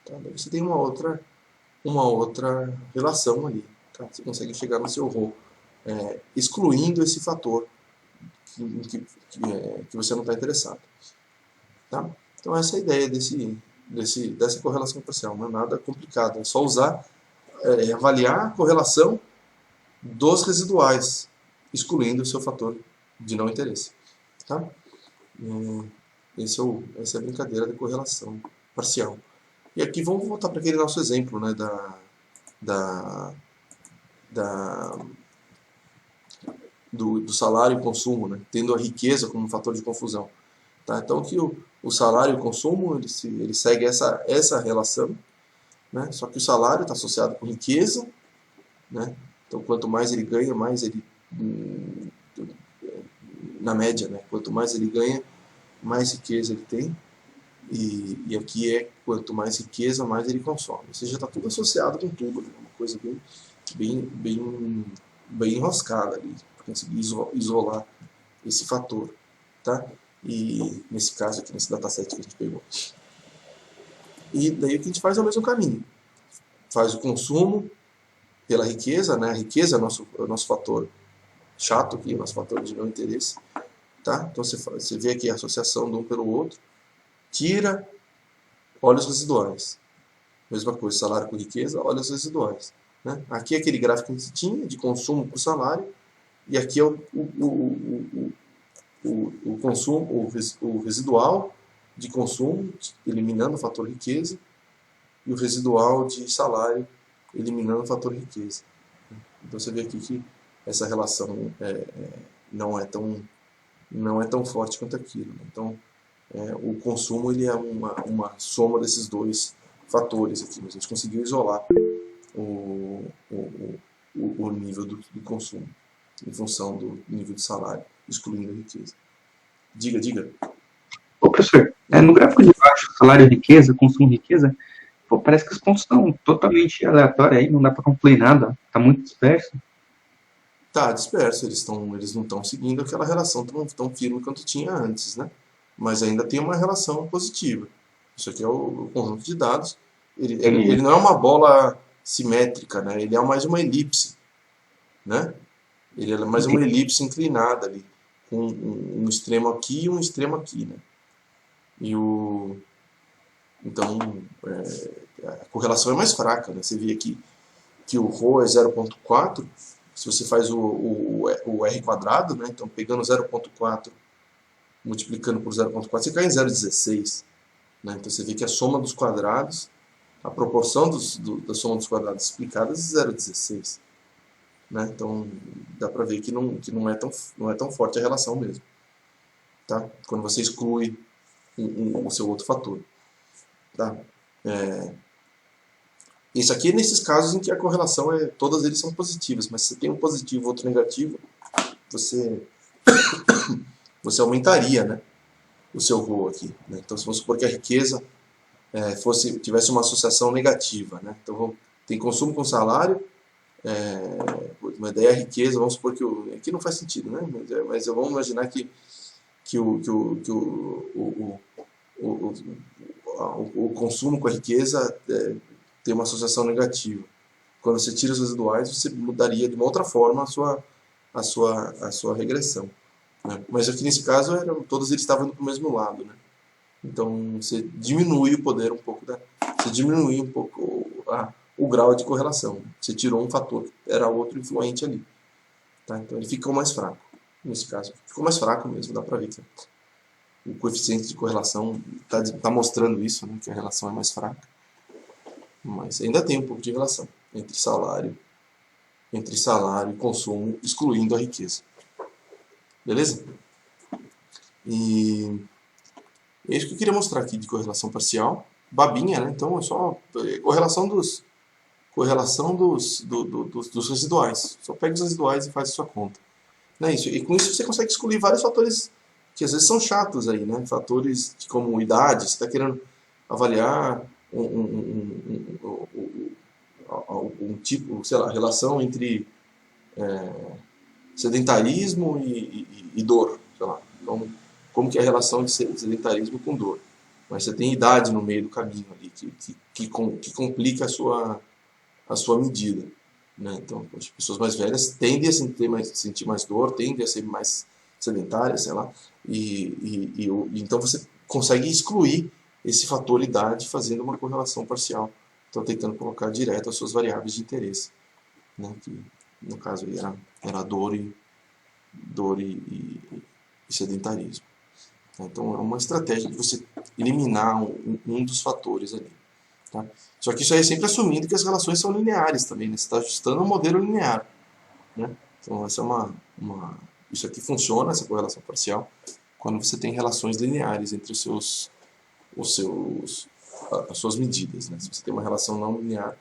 Tá? Daí você tem uma outra relação ali. Tá? Você consegue chegar no seu ρ, excluindo esse fator que você não está interessado. Tá? Então essa é a ideia dessa correlação parcial. Não é nada complicado, é só avaliar a correlação dos residuais, excluindo o seu fator de não interesse. Tá? Essa é a brincadeira da correlação parcial. E aqui vamos voltar para aquele nosso exemplo, né, do salário e consumo, né, tendo a riqueza como fator de confusão. Tá? Então aqui o salário e o consumo ele segue essa relação, né? Só que o salário está associado com riqueza, né? Então quanto mais ele ganha, mais ele, na média, né? Quanto mais ele ganha, mais riqueza ele tem. E aqui quanto mais riqueza, mais ele consome. Ou seja, está tudo associado com tudo, né? Uma coisa bem enroscada ali, para conseguir isolar esse fator. Tá? E nesse caso aqui, nesse dataset que a gente pegou. E daí o que a gente faz é o mesmo caminho. Faz o consumo pela riqueza, né? A riqueza é o nosso fator chato aqui, o nosso fator de não interesse. Tá? Então você vê aqui a associação de um pelo outro. Tira, olha os residuais. Mesma coisa, salário com riqueza, olha os residuais. Né? Aqui é aquele gráfico que a gente tinha, de consumo por salário. E aqui é o consumo, o residual de consumo, eliminando o fator riqueza, e o residual de salário, eliminando o fator riqueza. Então você vê aqui que essa relação não é tão forte quanto aquilo. Então o consumo ele é uma soma desses dois fatores aqui. Mas a gente conseguiu isolar o nível do consumo em função do nível de salário, excluindo a riqueza. Diga. Ô, professor, no gráfico de baixo, salário e riqueza, consumo e riqueza, pô, parece que os pontos estão totalmente aleatórios aí, não dá para concluir nada, tá muito disperso. Tá disperso, eles não estão seguindo aquela relação tão firme quanto tinha antes, né? Mas ainda tem uma relação positiva. Isso aqui é o conjunto de dados. Ele não é uma bola simétrica, né? Ele é mais uma elipse, né? Ele é mais uma elipse inclinada ali, com um extremo aqui e um extremo aqui, né? Então, a correlação é mais fraca, né? Você vê aqui que o ρ é 0,4, se você faz o r quadrado, né? Então pegando 0,4, multiplicando por 0,4, você cai em 0,16. Né? Então você vê que a soma dos quadrados, a proporção da soma dos quadrados explicadas é 0,16. Né? Então dá para ver que não é tão forte a relação mesmo. Tá? Quando você exclui o seu outro fator. Tá? Isso aqui é nesses casos em que a correlação todas eles são positivas, mas se tem um positivo e outro negativo, você aumentaria, né, o seu ρ aqui. Né? Então, vamos supor que a riqueza tivesse uma associação negativa. Né? Então, tem consumo com salário, uma ideia é a riqueza, vamos supor que aqui não faz sentido, né? Mas vamos imaginar que o consumo com a riqueza tem uma associação negativa. Quando você tira os residuais, você mudaria de uma outra forma a sua regressão. Né? Mas aqui nesse caso, todos eles estavam indo para o mesmo lado. Né? Então você diminui o poder um pouco, você diminui um pouco o grau de correlação. Né? Você tirou um fator, era outro influente ali. Tá? Então ele ficou mais fraco. Nesse caso, ficou mais fraco mesmo, dá para ver que o coeficiente de correlação está mostrando isso, né? Que a relação é mais fraca. Mas ainda tem um pouco de relação entre salário e consumo, excluindo a riqueza. Beleza? E é isso que eu queria mostrar aqui de correlação parcial. Babinha, né? Então é só correlação correlação dos residuais. Só pega os residuais e faz a sua conta. Não é isso. E com isso você consegue excluir vários fatores que às vezes são chatos aí, né? Fatores como idade, você está querendo avaliar um tipo, sei lá, relação entre sedentarismo e dor, sei lá. Então, como que é a relação de sedentarismo com dor? Mas você tem idade no meio do caminho ali, que complica a sua medida. Né? Então, as pessoas mais velhas tendem a sentir mais dor, tendem a ser mais sedentárias, sei lá. Então você consegue excluir esse fator idade fazendo uma correlação parcial. Então, tentando colocar direto as suas variáveis de interesse. Né? Que, no caso, aí era dor e sedentarismo. Então, é uma estratégia de você eliminar um dos fatores ali. Tá? Só que isso aí é sempre assumindo que as relações são lineares também, né? Você está ajustando um modelo linear. Né? Então, essa é isso aqui funciona, essa correlação parcial, quando você tem relações lineares entre as suas medidas. Né? Se você tem uma relação não linear,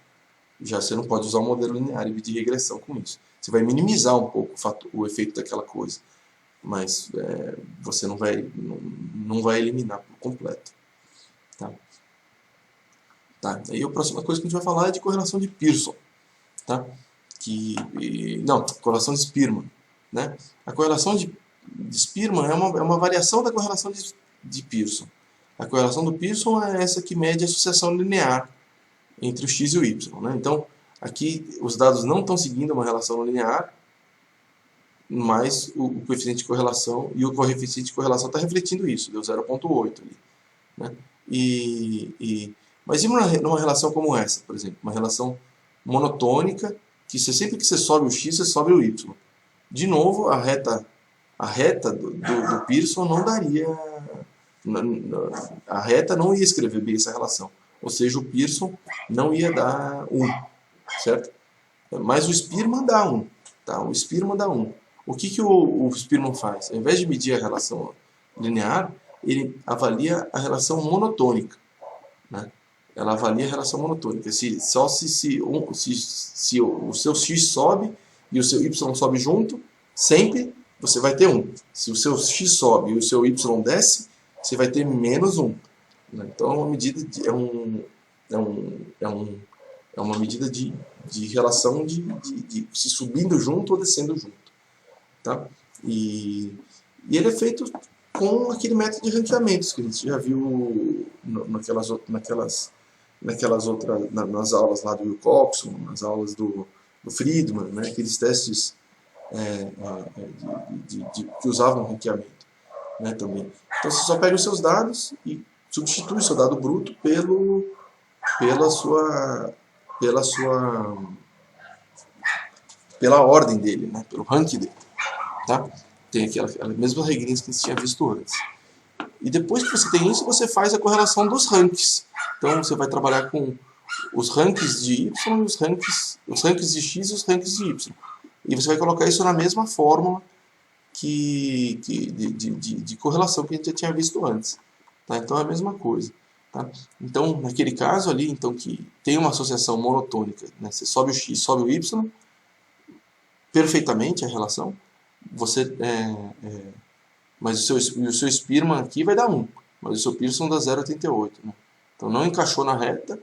já você não pode usar um modelo linear e medir regressão com isso. Você vai minimizar um pouco o efeito daquela coisa, mas você não vai eliminar por completo. Tá? Aí a próxima coisa que a gente vai falar é de correlação de Pearson. Tá? Correlação de Spearman. Né? A correlação de Spearman é uma variação da correlação de Pearson. A correlação do Pearson é essa que mede a associação linear entre o x e o y. Né? Então, aqui os dados não estão seguindo uma relação linear, mas o coeficiente de correlação e o coeficiente de correlação está refletindo isso, deu 0,8 ali. Né? Mas e numa relação como essa, por exemplo, uma relação monotônica, que sempre que você sobe o x, você sobe o y. De novo, a reta do Pearson não daria... A reta não ia escrever bem essa relação. Ou seja, o Pearson não ia dar 1, certo? Mas o Spearman dá 1. Tá? O Spearman dá 1. O que o Spearman faz? Ao invés de medir a relação linear, ele avalia a relação monotônica. Né? Ela avalia a relação monotônica. Se o seu x sobe e o seu y sobe junto, sempre você vai ter 1. Se o seu x sobe e o seu y desce, você vai ter menos 1. Então, é uma medida é uma medida de relação de se subindo junto ou descendo junto. Tá? E ele é feito com aquele método de ranqueamentos que a gente já viu nas aulas lá do Will Coxon, nas aulas do Friedman, né? Aqueles testes que usavam ranqueamento. Né, também. Então você só pega os seus dados e substitui o seu dado bruto pela ordem dele, né, pelo ranking dele. Tá? Tem aquelas mesmas regrinhas que a gente tinha visto antes. E depois que você tem isso, você faz a correlação dos rankings. Então você vai trabalhar com os rankings de y, os rankings de x e os rankings de y. E você vai colocar isso na mesma fórmula de correlação que a gente já tinha visto antes. Tá? Então é a mesma coisa. Tá? Então, naquele caso ali, então, que tem uma associação monotônica, né? Você sobe o x, sobe o y, perfeitamente a relação, mas o seu Spearman aqui vai dar 1, mas o seu Pearson dá 0,88. Né? Então não encaixou na reta,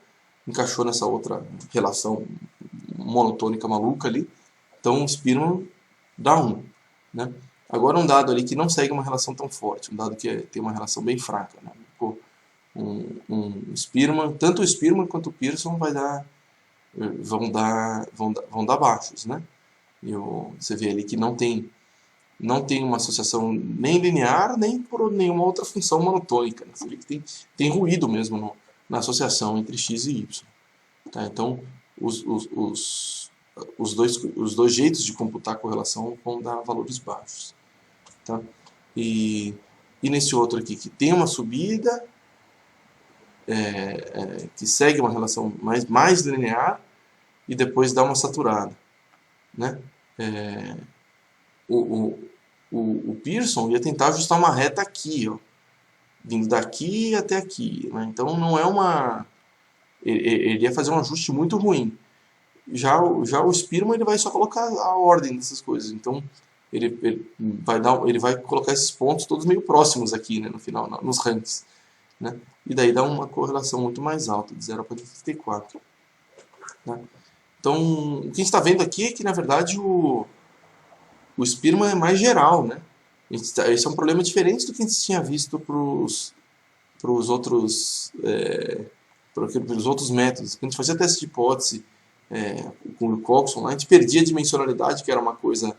encaixou nessa outra relação monotônica maluca ali, então o Spearman dá 1. Né? Agora um dado ali que não segue uma relação tão forte, um dado que tem uma relação bem fraca. Né? Um Spearman, tanto o Spearman quanto o Pearson vão dar baixos. Né? Você vê ali que não tem uma associação nem linear, nem por nenhuma outra função monotônica. Né? Você vê que tem ruído mesmo na associação entre x e y. Tá? Então, os dois jeitos de computar a correlação vão dar valores baixos. Tá? E nesse outro aqui, que tem uma subida, que segue uma relação mais linear, e depois dá uma saturada. Né? O Pearson ia tentar ajustar uma reta aqui, ó, vindo daqui até aqui. Né? Então não é ele ia fazer um ajuste muito ruim. Já o Spearman ele vai só colocar a ordem dessas coisas. Então ele vai colocar esses pontos todos meio próximos aqui, né, no final, nos ranks, né? E daí dá uma correlação muito mais alta, de 0,34. Né? Então, o que a gente está vendo aqui é que, na verdade, o Spearman é mais geral, né? Esse é um problema diferente do que a gente tinha visto para os outros, pelos outros métodos. Quando a gente fazia teste de hipótese com o Coxon, lá, a gente perdia a dimensionalidade, que era uma coisa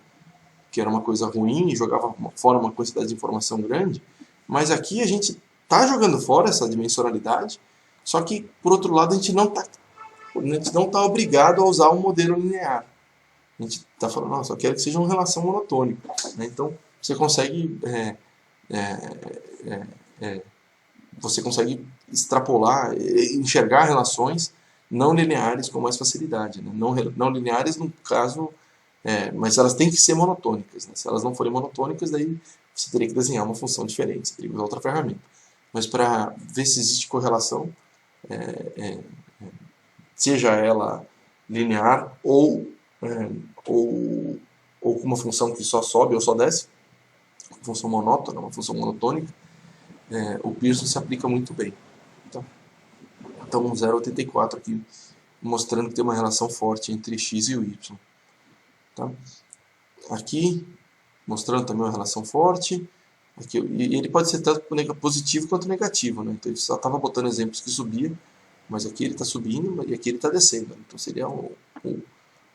ruim, e jogava fora uma quantidade de informação grande. Mas aqui a gente está jogando fora essa dimensionalidade, só que, por outro lado, a gente não está obrigado a usar um modelo linear. A gente está falando, não, só quero que seja uma relação monotônica. Né? Então, você consegue extrapolar, enxergar relações não lineares com mais facilidade. Né? Não lineares, no caso, mas elas têm que ser monotônicas. Né? Se elas não forem monotônicas, daí você teria que desenhar uma função diferente, você teria que usar outra ferramenta. Mas para ver se existe correlação, seja ela linear ou com uma função que só sobe ou só desce, uma função monótona, uma função monotônica, o Pearson se aplica muito bem. Então 0,84 aqui, mostrando que tem uma relação forte entre x e o y. Tá? Aqui, mostrando também uma relação forte. Aqui, e ele pode ser tanto positivo quanto negativo. Né? Então ele só estava botando exemplos que subia, mas aqui ele está subindo e aqui ele está descendo. Então seria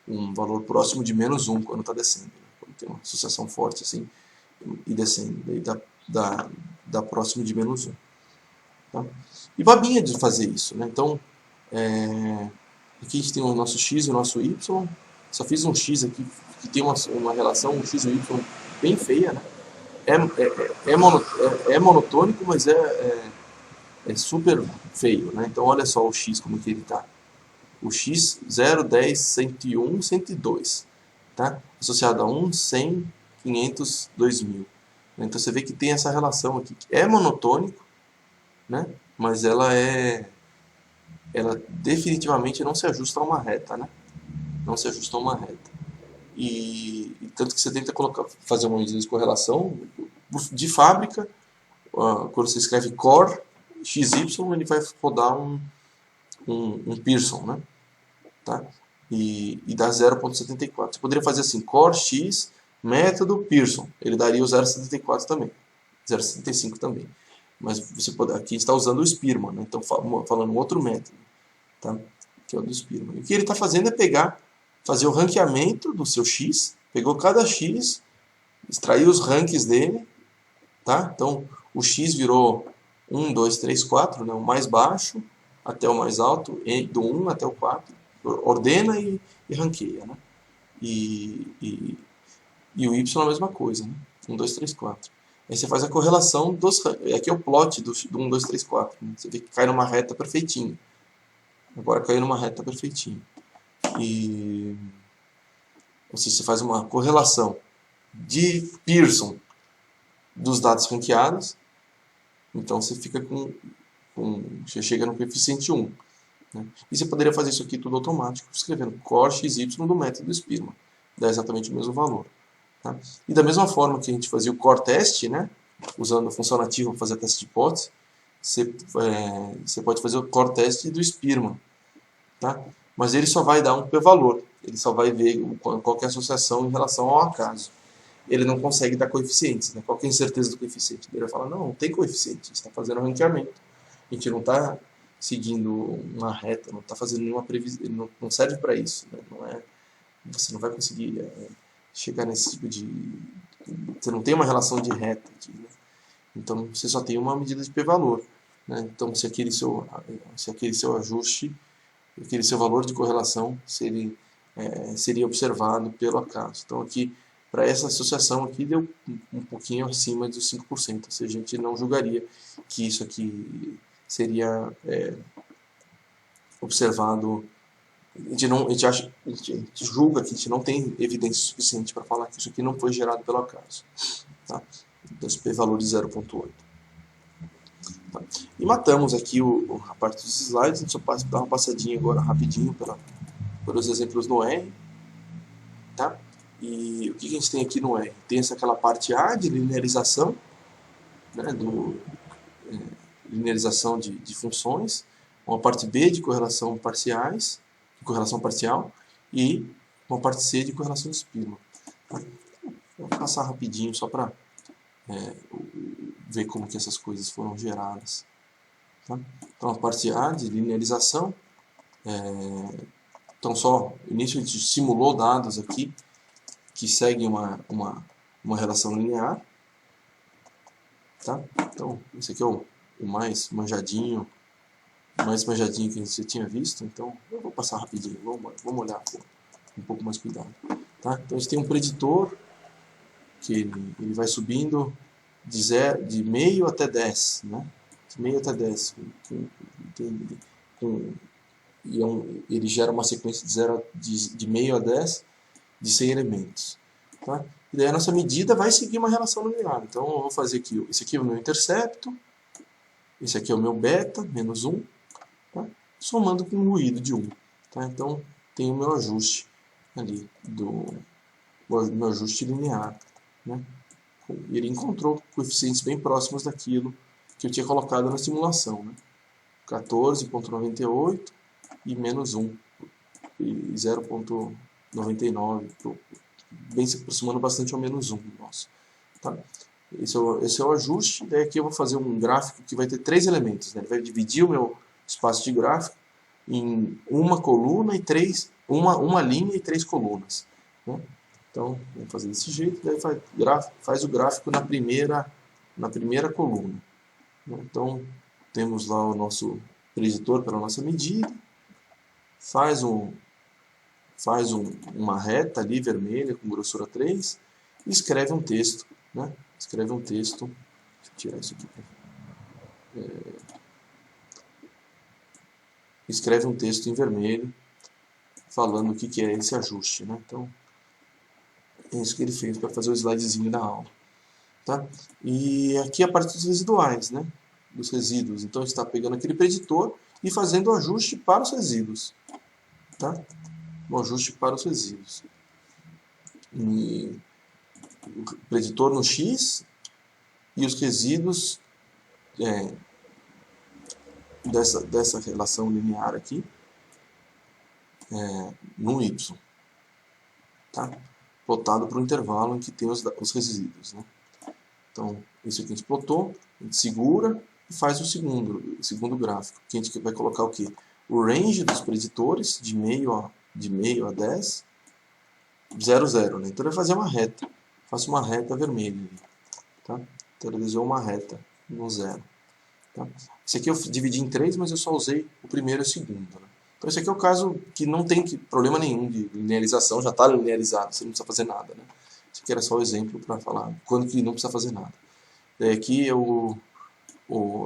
um valor próximo de -1 quando está descendo. Né? Quando tem uma associação forte assim e descendo. Daí dá próximo de -1. Tá? E babinha de fazer isso. Né? Então, aqui a gente tem o nosso x e o nosso y. Só fiz um x aqui que tem uma relação, um x e um y bem feia. Né? É monotônico, mas é super feio. Né? Então, olha só o x como que ele está. O x 0, 10, 101, 102. Tá? Associado a 1, 100, 500, 2000. Então você vê que tem essa relação aqui. É monotônico, né? Mas ela definitivamente não se ajusta a uma reta. Né? Não se ajusta a uma reta. E tanto que você tenta fazer uma medida de correlação de fábrica, quando você escreve core XY, ele vai rodar um Pearson, né? Tá? E dá 0,74. Você poderia fazer assim, core x, método Pearson. Ele daria o 0,74 também. 0,75 também. Mas aqui está usando o Spearman, né? Então falando um outro método, tá? Que é o do Spearman. E o que ele está fazendo é fazer o ranqueamento do seu x, pegou cada x, extraiu os ranks dele, tá? Então o x virou 1, 2, 3, 4, né? O mais baixo até o mais alto, do 1 até o 4. Ordena e ranqueia, né? E o y é a mesma coisa, né? 1, 2, 3, 4. Aí você faz a correlação dos... Aqui é o plot do 1, 2, 3, 4. Né? Você vê que cai numa reta perfeitinho. Agora caiu numa reta perfeitinho. Ou seja, você faz uma correlação de Pearson dos dados ranqueados. Então você fica você chega no coeficiente 1. Né? E você poderia fazer isso aqui tudo automático, escrevendo core xy do método Spearman. Dá exatamente o mesmo valor. Tá? E da mesma forma que a gente fazia o core test, né? Usando a função nativa para fazer teste de hipótese, você pode fazer o core test do Spearman. Tá? Mas ele só vai dar um p-valor. Ele só vai ver qual que é a associação em relação ao acaso. Ele não consegue dar coeficientes. Né? Qual que é a incerteza do coeficiente? Ele vai falar, não tem coeficiente. Você está fazendo um ranqueamento. A gente não está seguindo uma reta, não está fazendo nenhuma previsão. Ele não serve para isso. Né? Você não vai conseguir chegar nesse tipo de... Você não tem uma relação de reta aqui. Né? Então, você só tem uma medida de p-valor. Né? Então, se aquele seu ajuste, aquele seu valor de correlação seria observado pelo acaso. Então aqui, para essa associação aqui, deu um pouquinho acima dos 5%. Ou seja, a gente não julgaria que isso aqui seria observado. A gente julga que a gente não tem evidência suficiente para falar que isso aqui não foi gerado pelo acaso. Tá? Então, esse p-valor de 0,8. Tá. E matamos aqui a parte dos slides. A gente só dá uma passadinha agora rapidinho os exemplos no R, tá? E o que a gente tem aqui no R? Tem aquela parte A de linearização, né, linearização de funções, uma parte B de correlação parciais, de correlação parcial, e uma parte C de correlação de Spearman. Tá? Vou passar rapidinho só para ver como que essas coisas foram geradas. Tá? Então a parte A de linearização, então só início a gente simulou dados aqui que seguem uma relação linear. Tá? Então esse aqui é o mais manjadinho que a gente já tinha visto. Então eu vou passar rapidinho, vamos olhar com um pouco mais cuidado. Tá? Então a gente tem um preditor que ele vai subindo de meio até 10, né? De meio até 10. Ele gera uma sequência de meio a 10 de 100 elementos. Tá? E daí a nossa medida vai seguir uma relação linear. Então eu vou fazer aqui, esse aqui é o meu intercepto, esse aqui é o meu beta, menos 1, tá? Somando com um ruído de 1. Tá? Então tem o meu ajuste ali, meu ajuste linear. Né? Ele encontrou coeficientes bem próximos daquilo que eu tinha colocado na simulação. Né? 14,98 e menos 1, e 0,99, bem se aproximando bastante ao menos 1. Nossa. Tá? Esse é o ajuste. Daí aqui eu vou fazer um gráfico que vai ter 3 elementos. Né? Ele vai dividir o meu espaço de gráfico em uma coluna e uma linha e 3 colunas. Né? Então, vamos fazer desse jeito. Daí faz o gráfico na primeira coluna. Então, temos lá o nosso preditor para a nossa medida. Faz uma reta ali vermelha com grossura 3 e escreve um texto. Né? Escreve um texto. Deixa eu tirar isso aqui. Escreve um texto em vermelho falando o que é esse ajuste. Né? Então, é isso que ele fez para fazer o slidezinho da aula. Tá? E aqui a parte dos residuais, né? Dos resíduos. Então está pegando aquele preditor e fazendo o ajuste para os resíduos. Tá? O ajuste para os resíduos. E o preditor no X e os resíduos dessa relação linear aqui no Y. Tá? Plotado para o intervalo em que tem os resíduos. Né? Então, isso aqui a gente plotou, a gente segura e faz o segundo gráfico, que a gente vai colocar o quê? O range dos preditores, de meio a 10, 0, 0. Né? Então, ele vai fazer uma reta. Faço uma reta vermelha ali. Tá? Então, ele desenhou uma reta no 0. Tá? Esse aqui eu dividi em 3, mas eu só usei o primeiro e o segundo. Né? Então, esse aqui é o caso que não tem problema nenhum de linearização, já está linearizado, você não precisa fazer nada. Né? Esse aqui era só o exemplo para falar quando que não precisa fazer nada. Aqui é o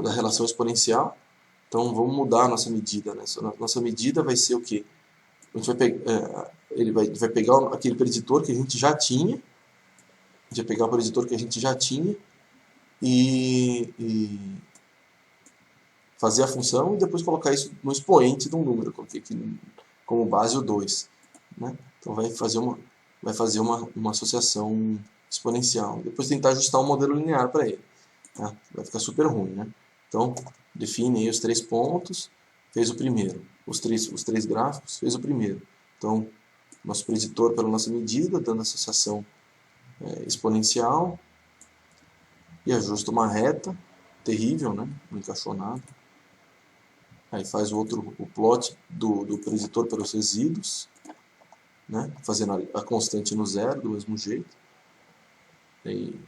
da relação exponencial. Então, vamos mudar a nossa medida. Né? Nossa medida vai ser o quê? A gente ele vai pegar aquele preditor que a gente já tinha. A gente vai pegar o preditor que a gente já tinha e fazer a função e depois colocar isso no expoente de um número. Eu coloquei aqui como base o 2. Né? Então vai fazer uma associação exponencial. Depois tentar ajustar um modelo linear para ele. Tá? Vai ficar super ruim. Né? Então, define aí os 3 pontos, fez o primeiro. Os três gráficos, fez o primeiro. Então, nosso preditor pela nossa medida, dando associação exponencial, e ajusta uma reta, terrível, né? Não encaixou nada. Aí faz o plot do preditor pelos resíduos, né? Fazendo a constante no 0, do mesmo jeito. Aí,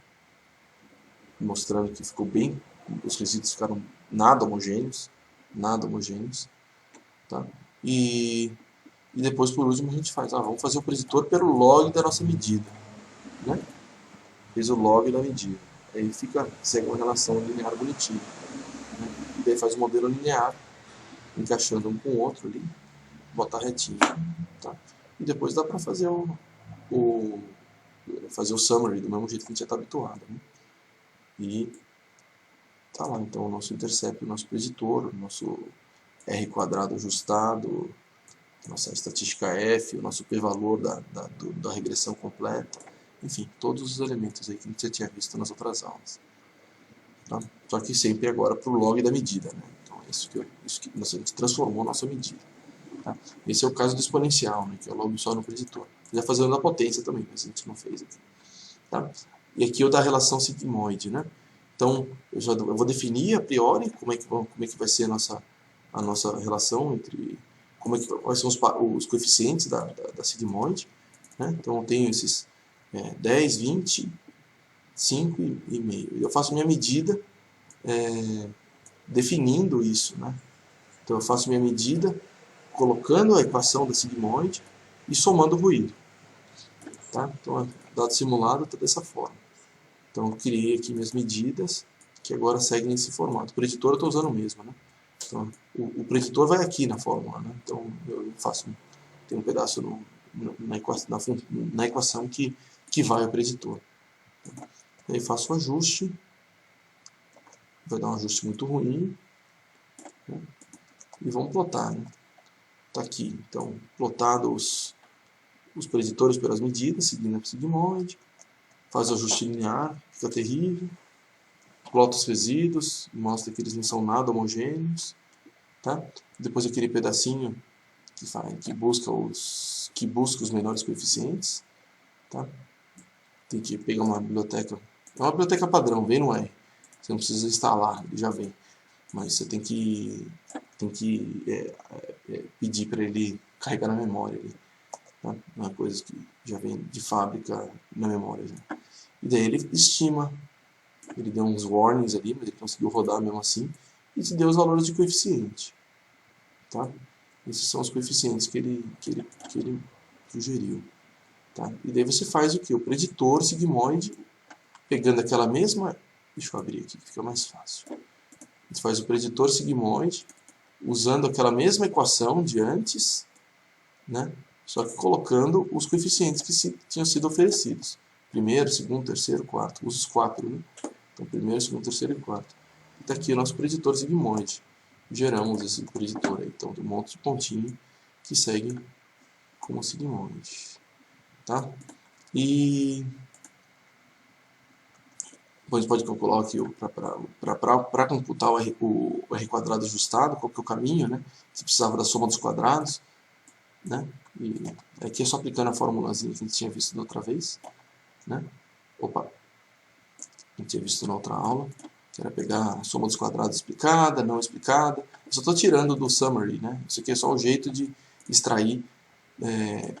mostrando que ficou bem, os resíduos ficaram nada homogêneos. Tá? E depois, por último, a gente faz, vamos fazer o preditor pelo log da nossa medida. Né? Fez o log da medida. Aí segue uma relação linear bonitinha. Né? E daí faz o modelo linear, encaixando um com o outro ali, botar retinho. Tá? E depois dá para fazer fazer o summary do mesmo jeito que a gente já está habituado. Né? E tá lá então o nosso intercept, o nosso preditor, o nosso R² ajustado, nossa estatística F, o nosso p-valor da regressão completa, enfim, todos os elementos aí que a gente já tinha visto nas outras aulas. Tá? Só que sempre agora para o log da medida, né? Então, isso que a gente transformou a nossa medida. Tá? Esse é o caso do exponencial, né? Que é o log só no preditor. Já fazendo a potência também, mas a gente não fez aqui. Tá? E aqui eu da relação sigmoide, né? Então, eu vou definir a priori como é que vai ser a nossa relação entre... quais são os coeficientes da sigmoide. Né? Então, eu tenho esses 10, 20, 5,5. Eu faço minha medida definindo isso. Né? Então, eu faço minha medida colocando a equação da sigmoide e somando o ruído. Tá? Então, o dado simulado está dessa forma. Então, eu criei aqui minhas medidas, que agora seguem esse formato. O preditor eu estou usando o mesmo. Né? Então, o preditor vai aqui na fórmula. Né? Então, eu tem um pedaço na equação que vai ao preditor. Aí faço o ajuste. Vai dar um ajuste muito ruim. Né? E vamos plotar. Né? Tá aqui. Então, plotados os preditores pelas medidas, seguindo a sigmoide. Faz o ajuste linear, fica terrível. Plota os resíduos, mostra que eles não são nada homogêneos. Tá? Depois aquele pedacinho que busca os menores coeficientes. Tá? Tem que pegar uma biblioteca. É uma biblioteca padrão, vem no R. Você não precisa instalar, ele já vem. Mas você tem que pedir para ele carregar na memória. Tá? Não é coisa que já vem de fábrica na memória. Já. E daí ele estima. Ele deu uns warnings ali, mas ele conseguiu rodar mesmo assim. E te deu os valores de coeficiente. Tá? Esses são os coeficientes que ele sugeriu. Tá? E daí você faz o que? O preditor sigmoide, pegando aquela mesma... Deixa eu abrir aqui que fica mais fácil. Você faz o preditor sigmoide, usando aquela mesma equação de antes, né? Só que colocando os coeficientes que tinham sido oferecidos. Primeiro, segundo, terceiro, quarto. Usa os 4, né? Então, primeiro, segundo, terceiro e quarto. E está aqui o nosso preditor sigmoide. Geramos esse preditor aí. Então, tem um monte de pontinho que segue como sigmoide. Tá? E depois pode calcular aqui para computar o R quadrado ajustado, qual que é o caminho, né? Você precisava da soma dos quadrados. Né? E aqui é só aplicando a formulazinha que a gente tinha visto da outra vez. Né? Opa! A gente tinha visto na outra aula. Que era pegar a soma dos quadrados explicada, não explicada. Eu só estou tirando do summary. Né? Isso aqui é só um jeito de extrair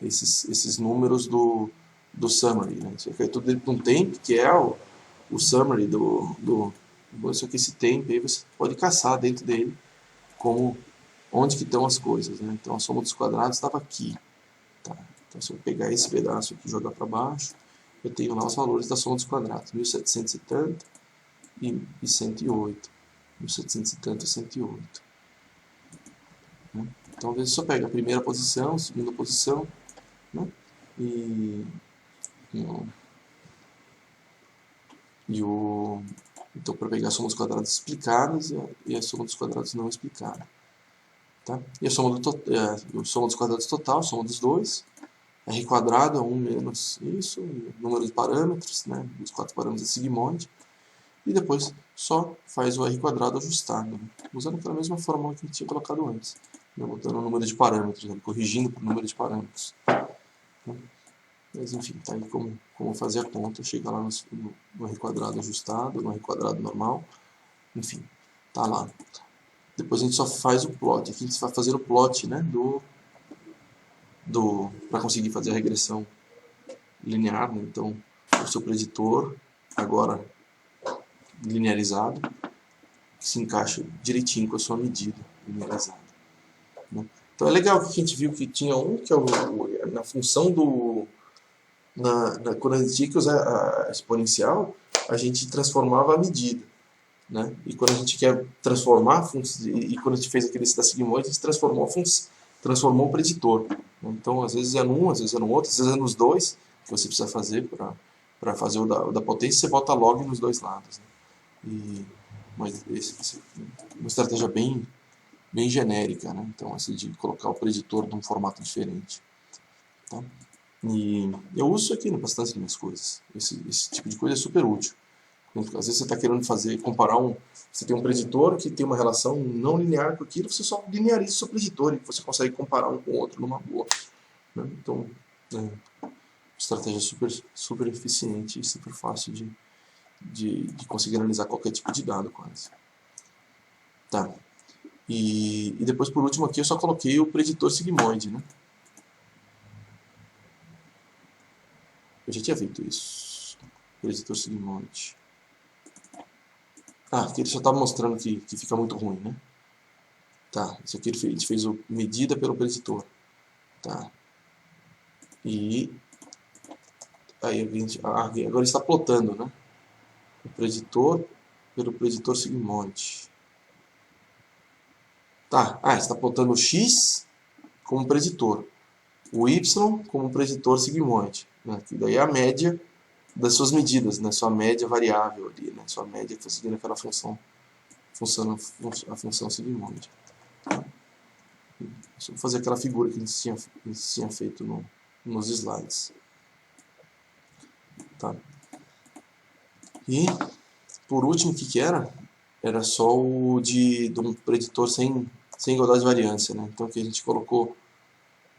esses números do summary. Né? Isso aqui é tudo dentro de um temp, que é o summary isso aqui, esse temp, aí você pode caçar dentro dele onde que estão as coisas. Né? Então a soma dos quadrados estava aqui. Tá? Então se eu pegar esse pedaço aqui e jogar para baixo, eu tenho lá os valores da soma dos quadrados. 1770 e 108. 1770 e 108. Né? Então às vezes só pega a primeira posição, a segunda posição, né? Então, para pegar a soma dos quadrados explicadas e a soma dos quadrados não explicada. Tá? E a soma dos quadrados total, a soma dos dois. R quadrado é 1 menos isso, número de parâmetros, né? Os 4 parâmetros da sigmoide. E depois só faz o R quadrado ajustado, né? Usando aquela mesma fórmula que a gente tinha colocado antes. Né? Botando o número de parâmetros, né? Corrigindo por número de parâmetros. Né? Mas enfim, tá aí como fazer a conta, chega lá no R quadrado ajustado, no R quadrado normal, enfim, tá lá. Depois a gente só faz o plot, aqui a gente vai fazer o plot, né, para conseguir fazer a regressão linear, né? Então o seu preditor, agora linearizado, que se encaixa direitinho com a sua medida linearizada. Né? Então é legal que a gente viu que tinha que é na função quando a gente tinha que usar a exponencial, a gente transformava a medida. Né? E quando a gente quer transformar, e quando a gente fez aquele da sigmoide, a gente transformou o preditor. Né? Então, às vezes é num, às vezes é no outro, às vezes é nos dois, que você precisa fazer para fazer o da potência, você bota log nos dois lados. Né? Mas uma estratégia bem bem genérica, né? Então, essa de colocar o preditor num formato diferente. Tá? E eu uso isso aqui bastante nas minhas coisas. Esse tipo de coisa é super útil. Às vezes você está querendo comparar você tem um preditor que tem uma relação não linear com aquilo, você só lineariza o seu preditor e você consegue comparar um com o outro numa boa. Né? Então, estratégia super eficiente e super fácil de conseguir analisar qualquer tipo de dado quase. Tá. E depois, por último, aqui eu só coloquei o preditor sigmoide, né? Eu já tinha feito isso. Preditor sigmoide. Aqui ele só estava mostrando que fica muito ruim, né? Tá, isso aqui a gente fez medida pelo preditor. Tá. E aí agora está plotando, né? O preditor pelo preditor sigmoide. Tá, está plotando o x como preditor, o y como preditor sigmoide. Né? Que daí é a média das suas medidas, né? Sua média variável ali, né? Sua média que está seguindo aquela função, a função sigmoide. Tá? Deixa eu fazer aquela figura que a gente tinha feito nos slides. Tá? E, por último, o que era? Era só o de um preditor sem igualdade de variância. Né? Então, aqui a gente colocou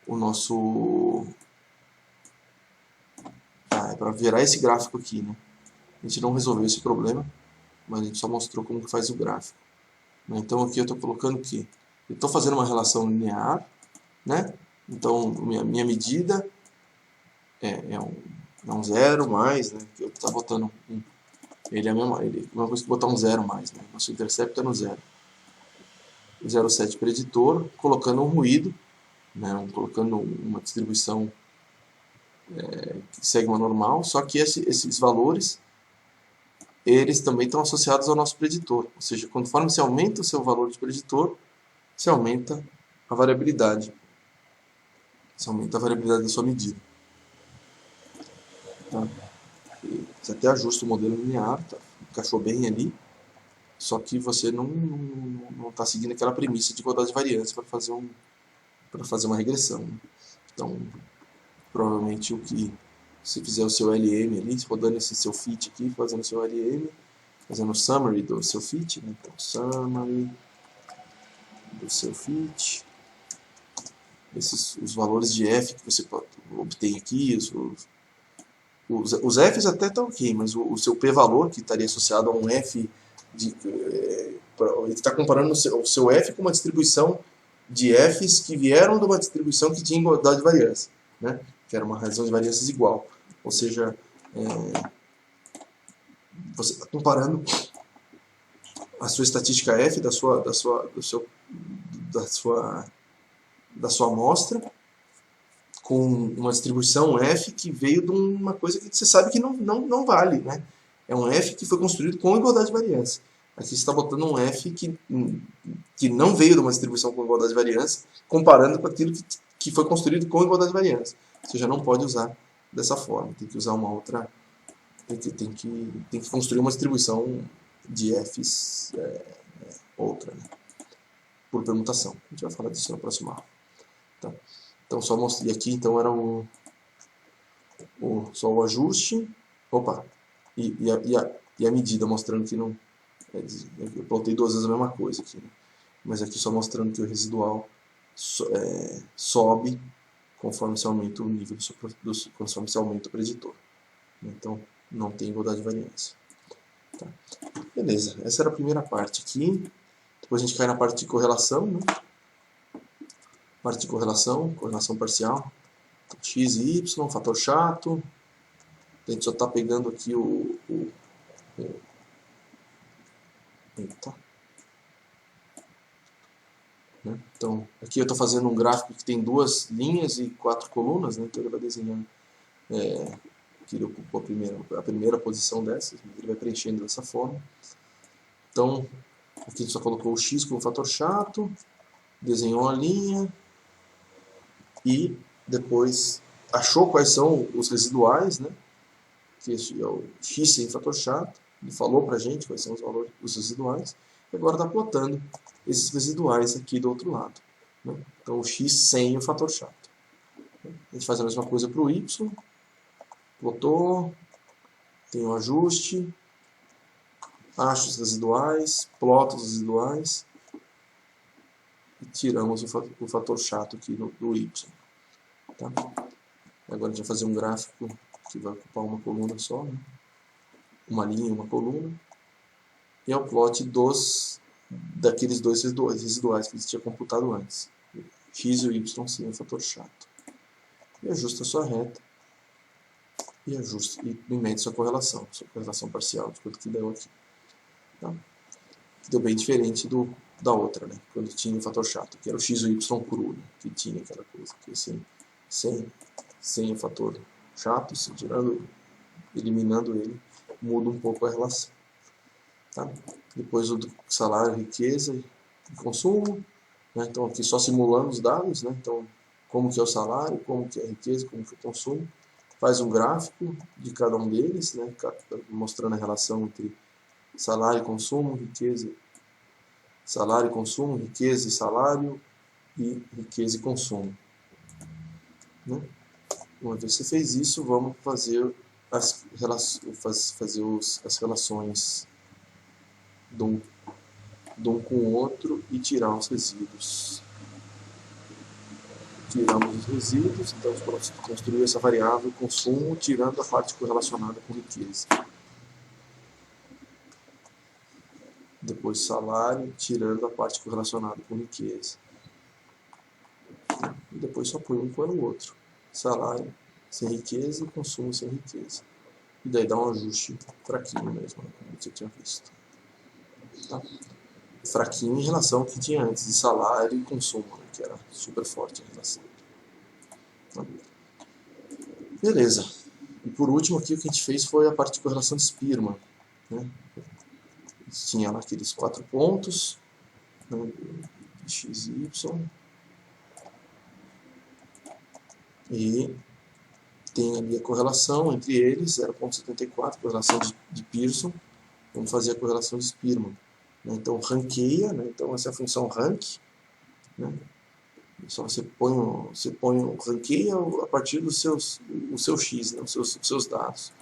o nosso... é para virar esse gráfico aqui. Né? A gente não resolveu esse problema, mas a gente só mostrou como que faz o gráfico. Né? Então, aqui eu estou colocando o quê? Eu estou fazendo uma relação linear, né? Então, minha medida é um zero mais, né? Eu estou botando ele é a mesma coisa que botar um zero mais, né? Nosso intercepto é no zero. 0,7 preditor, colocando um ruído, né? Colocando uma distribuição que segue uma normal, só que esses valores eles também estão associados ao nosso preditor, ou seja, conforme você aumenta o seu valor de preditor, você aumenta a variabilidade. Você aumenta a variabilidade da sua medida. Tá? Você até ajusta o modelo linear, tá? Encaixou bem ali, só que você não está seguindo aquela premissa de igualdade de variância para fazer uma regressão. Então, provavelmente se fizer o seu LM ali, rodando esse seu fit aqui, fazendo o seu LM, fazendo o summary do seu fit, né? Então, summary do seu fit, os valores de F que você obtém aqui, os Fs até estão ok, mas o seu p-valor, que estaria associado a um F, ele está comparando o seu F com uma distribuição de Fs que vieram de uma distribuição que tinha igualdade de variância, né? Que era uma razão de variâncias igual. Ou seja, você está comparando a sua estatística F da sua amostra com uma distribuição F que veio de uma coisa que você sabe que não vale, né? É um F que foi construído com igualdade de variância. Aqui você está botando um F que não veio de uma distribuição com igualdade de variância, comparando com aquilo que foi construído com igualdade de variância. Você já não pode usar dessa forma, tem que usar uma outra, tem que construir uma distribuição de Fs outra, né? Por permutação. A gente vai falar disso na próxima aula. Tá? Então, só mostrei aqui, então era só o ajuste, opa, e a medida, mostrando que não, eu plotei duas vezes a mesma coisa aqui, né? Mas aqui só mostrando que o residual sobe conforme se aumenta o nível conforme se aumenta o preditor. Então, não tem igualdade de variância. Tá. Beleza, essa era a primeira parte aqui. Depois a gente cai na parte de correlação, né? Parte de correlação parcial. Então, x e y, fator chato. A gente só está pegando aqui Eita. Né? Então, aqui eu estou fazendo um gráfico que tem 2 linhas e 4 colunas, né? Então ele vai desenhando que ele ocupou a primeira posição dessas, ele vai preenchendo dessa forma. Então, aqui a gente só colocou o x como fator chato, desenhou a linha e depois achou quais são os residuais, né? Que é o x sem fator chato, ele falou para a gente quais são os valores, os residuais, e agora está plotando esses residuais aqui do outro lado, né? Então o x sem o fator chato. A gente faz a mesma coisa para o y, plotou, tem o ajuste, acho os residuais, ploto os residuais e tiramos o fator chato aqui do y. Tá? Agora a gente vai fazer um gráfico que vai ocupar uma coluna só, né? Uma linha e uma coluna, e é o plot daqueles dois residuais que a gente tinha computado antes, x e o y sem o fator chato. E ajusta a sua reta e mede sua correlação parcial de quanto que deu aqui. Tá? Deu bem diferente da outra, né? Quando tinha o fator chato, que era o x e o y cru, né? Que tinha aquela coisa aqui, assim, sem o fator chato, se eliminando ele, muda um pouco a relação. Tá? Depois o salário, riqueza e consumo, né? Então aqui só simulando os dados, né? Então como que é o salário, como que é a riqueza, como que é o consumo. Faz um gráfico de cada um deles, né? Mostrando a relação entre salário e consumo, riqueza, salário e consumo, riqueza e salário, e riqueza e consumo. Né? Uma vez que você fez isso, vamos fazer as relações de um com o outro e tirar os resíduos. Tiramos os resíduos, então construir essa variável consumo, tirando a parte correlacionada com riqueza. Depois salário, tirando a parte correlacionada com riqueza. E depois só põe um para o outro. Salário sem riqueza e consumo sem riqueza. E daí dá um ajuste fraquinho mesmo, como você tinha visto. Tá? Fraquinho em relação ao que tinha antes de salário e consumo, né, que era super forte a relação. Tá? Beleza. E por último aqui o que a gente fez foi a parte de correlação de Spearman. Né? Tinha lá aqueles 4 pontos, né, x e y, e tem ali a correlação entre eles, 0,74, correlação de Pearson. Vamos fazer a correlação de Spearman. Né? Então ranqueia, né? Então essa é a função rank. Né? Só você ranqueia a partir do seu x, né? os seus dados.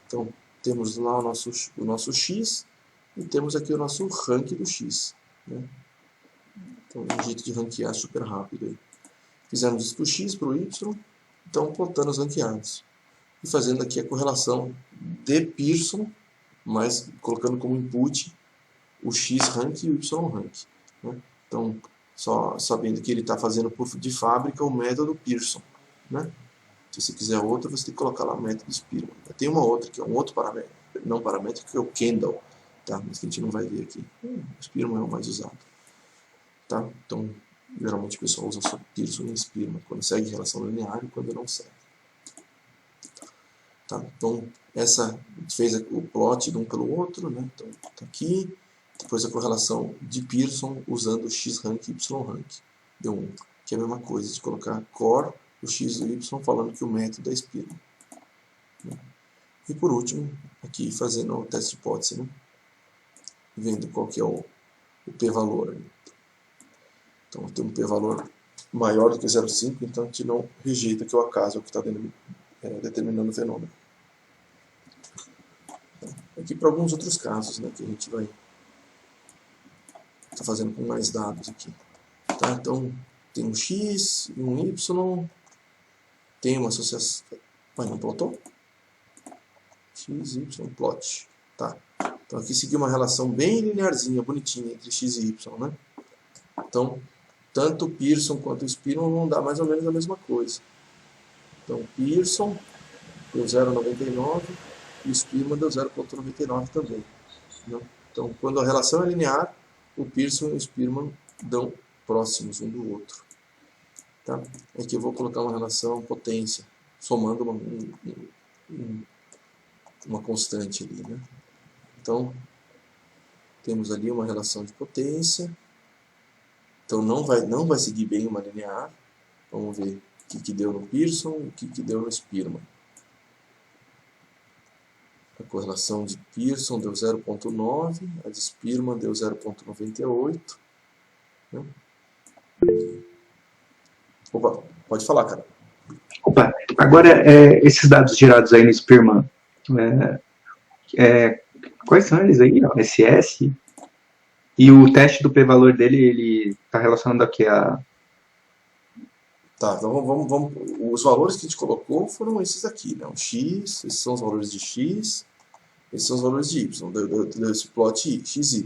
Então temos lá o nosso x e temos aqui o nosso rank do x. Né? Então é um jeito de ranquear super rápido aí. Fizemos isso para o x, para o y, então plotando os ranqueados. E fazendo aqui a correlação de Pearson, mas colocando como input o x rank e o y rank. Né? Então, só sabendo que ele está fazendo de fábrica o método Pearson. Né? Se você quiser outro, você tem que colocar lá o método Spearman. Tem uma outra que é um outro paramétrico, não paramétrico, que é o Kendall, tá? Mas que a gente não vai ver aqui. O Spearman é o mais usado. Tá? Então, geralmente o pessoal usa só Pearson e Spearman, quando segue relação linear e quando não segue. Tá? Então, essa fez o plot de um pelo outro, né? Então, tá aqui. Depois a correlação de Pearson usando o x-rank e y-rank. Deu 1. Que é a mesma coisa de colocar core, o x e o y, falando que o método é Spearman. Né? E por último, aqui fazendo o teste de hipótese, né? Vendo qual que é o p-valor. Então, tem um p-valor maior do que 0,5, então a gente não rejeita que o acaso é o que está determinando o fenômeno. Aqui para alguns outros casos, né, que a gente vai estar fazendo com mais dados aqui. Tá? Então, tem um x e um y, tem uma associação... Mas não plotou? X, y, plot. Tá. Então aqui seguiu uma relação bem linearzinha, bonitinha, entre x e y. Né? Então, tanto o Pearson quanto o Spearman vão dar mais ou menos a mesma coisa. Então, Pearson deu 0,99 e o Spearman deu 0,99 também. Né? Então, quando a relação é linear, o Pearson e o Spearman dão próximos um do outro. Tá? Aqui eu vou colocar uma relação potência, somando uma constante ali. Né? Então, temos ali uma relação de potência. Então não vai seguir bem uma linear. Vamos ver o que deu no Pearson e o que deu no Spearman. A correlação de Pearson deu 0,9, a de Spearman deu 0,98. Né? Opa, pode falar, cara. Opa, agora, esses dados gerados aí no Spearman, quais são eles aí? Ó, SS? E o teste do p-valor dele, ele está relacionado aqui a... Tá, então vamos. Os valores que a gente colocou foram esses aqui, né? O X, esses são os valores de X, esses são os valores de Y, desse plot XY.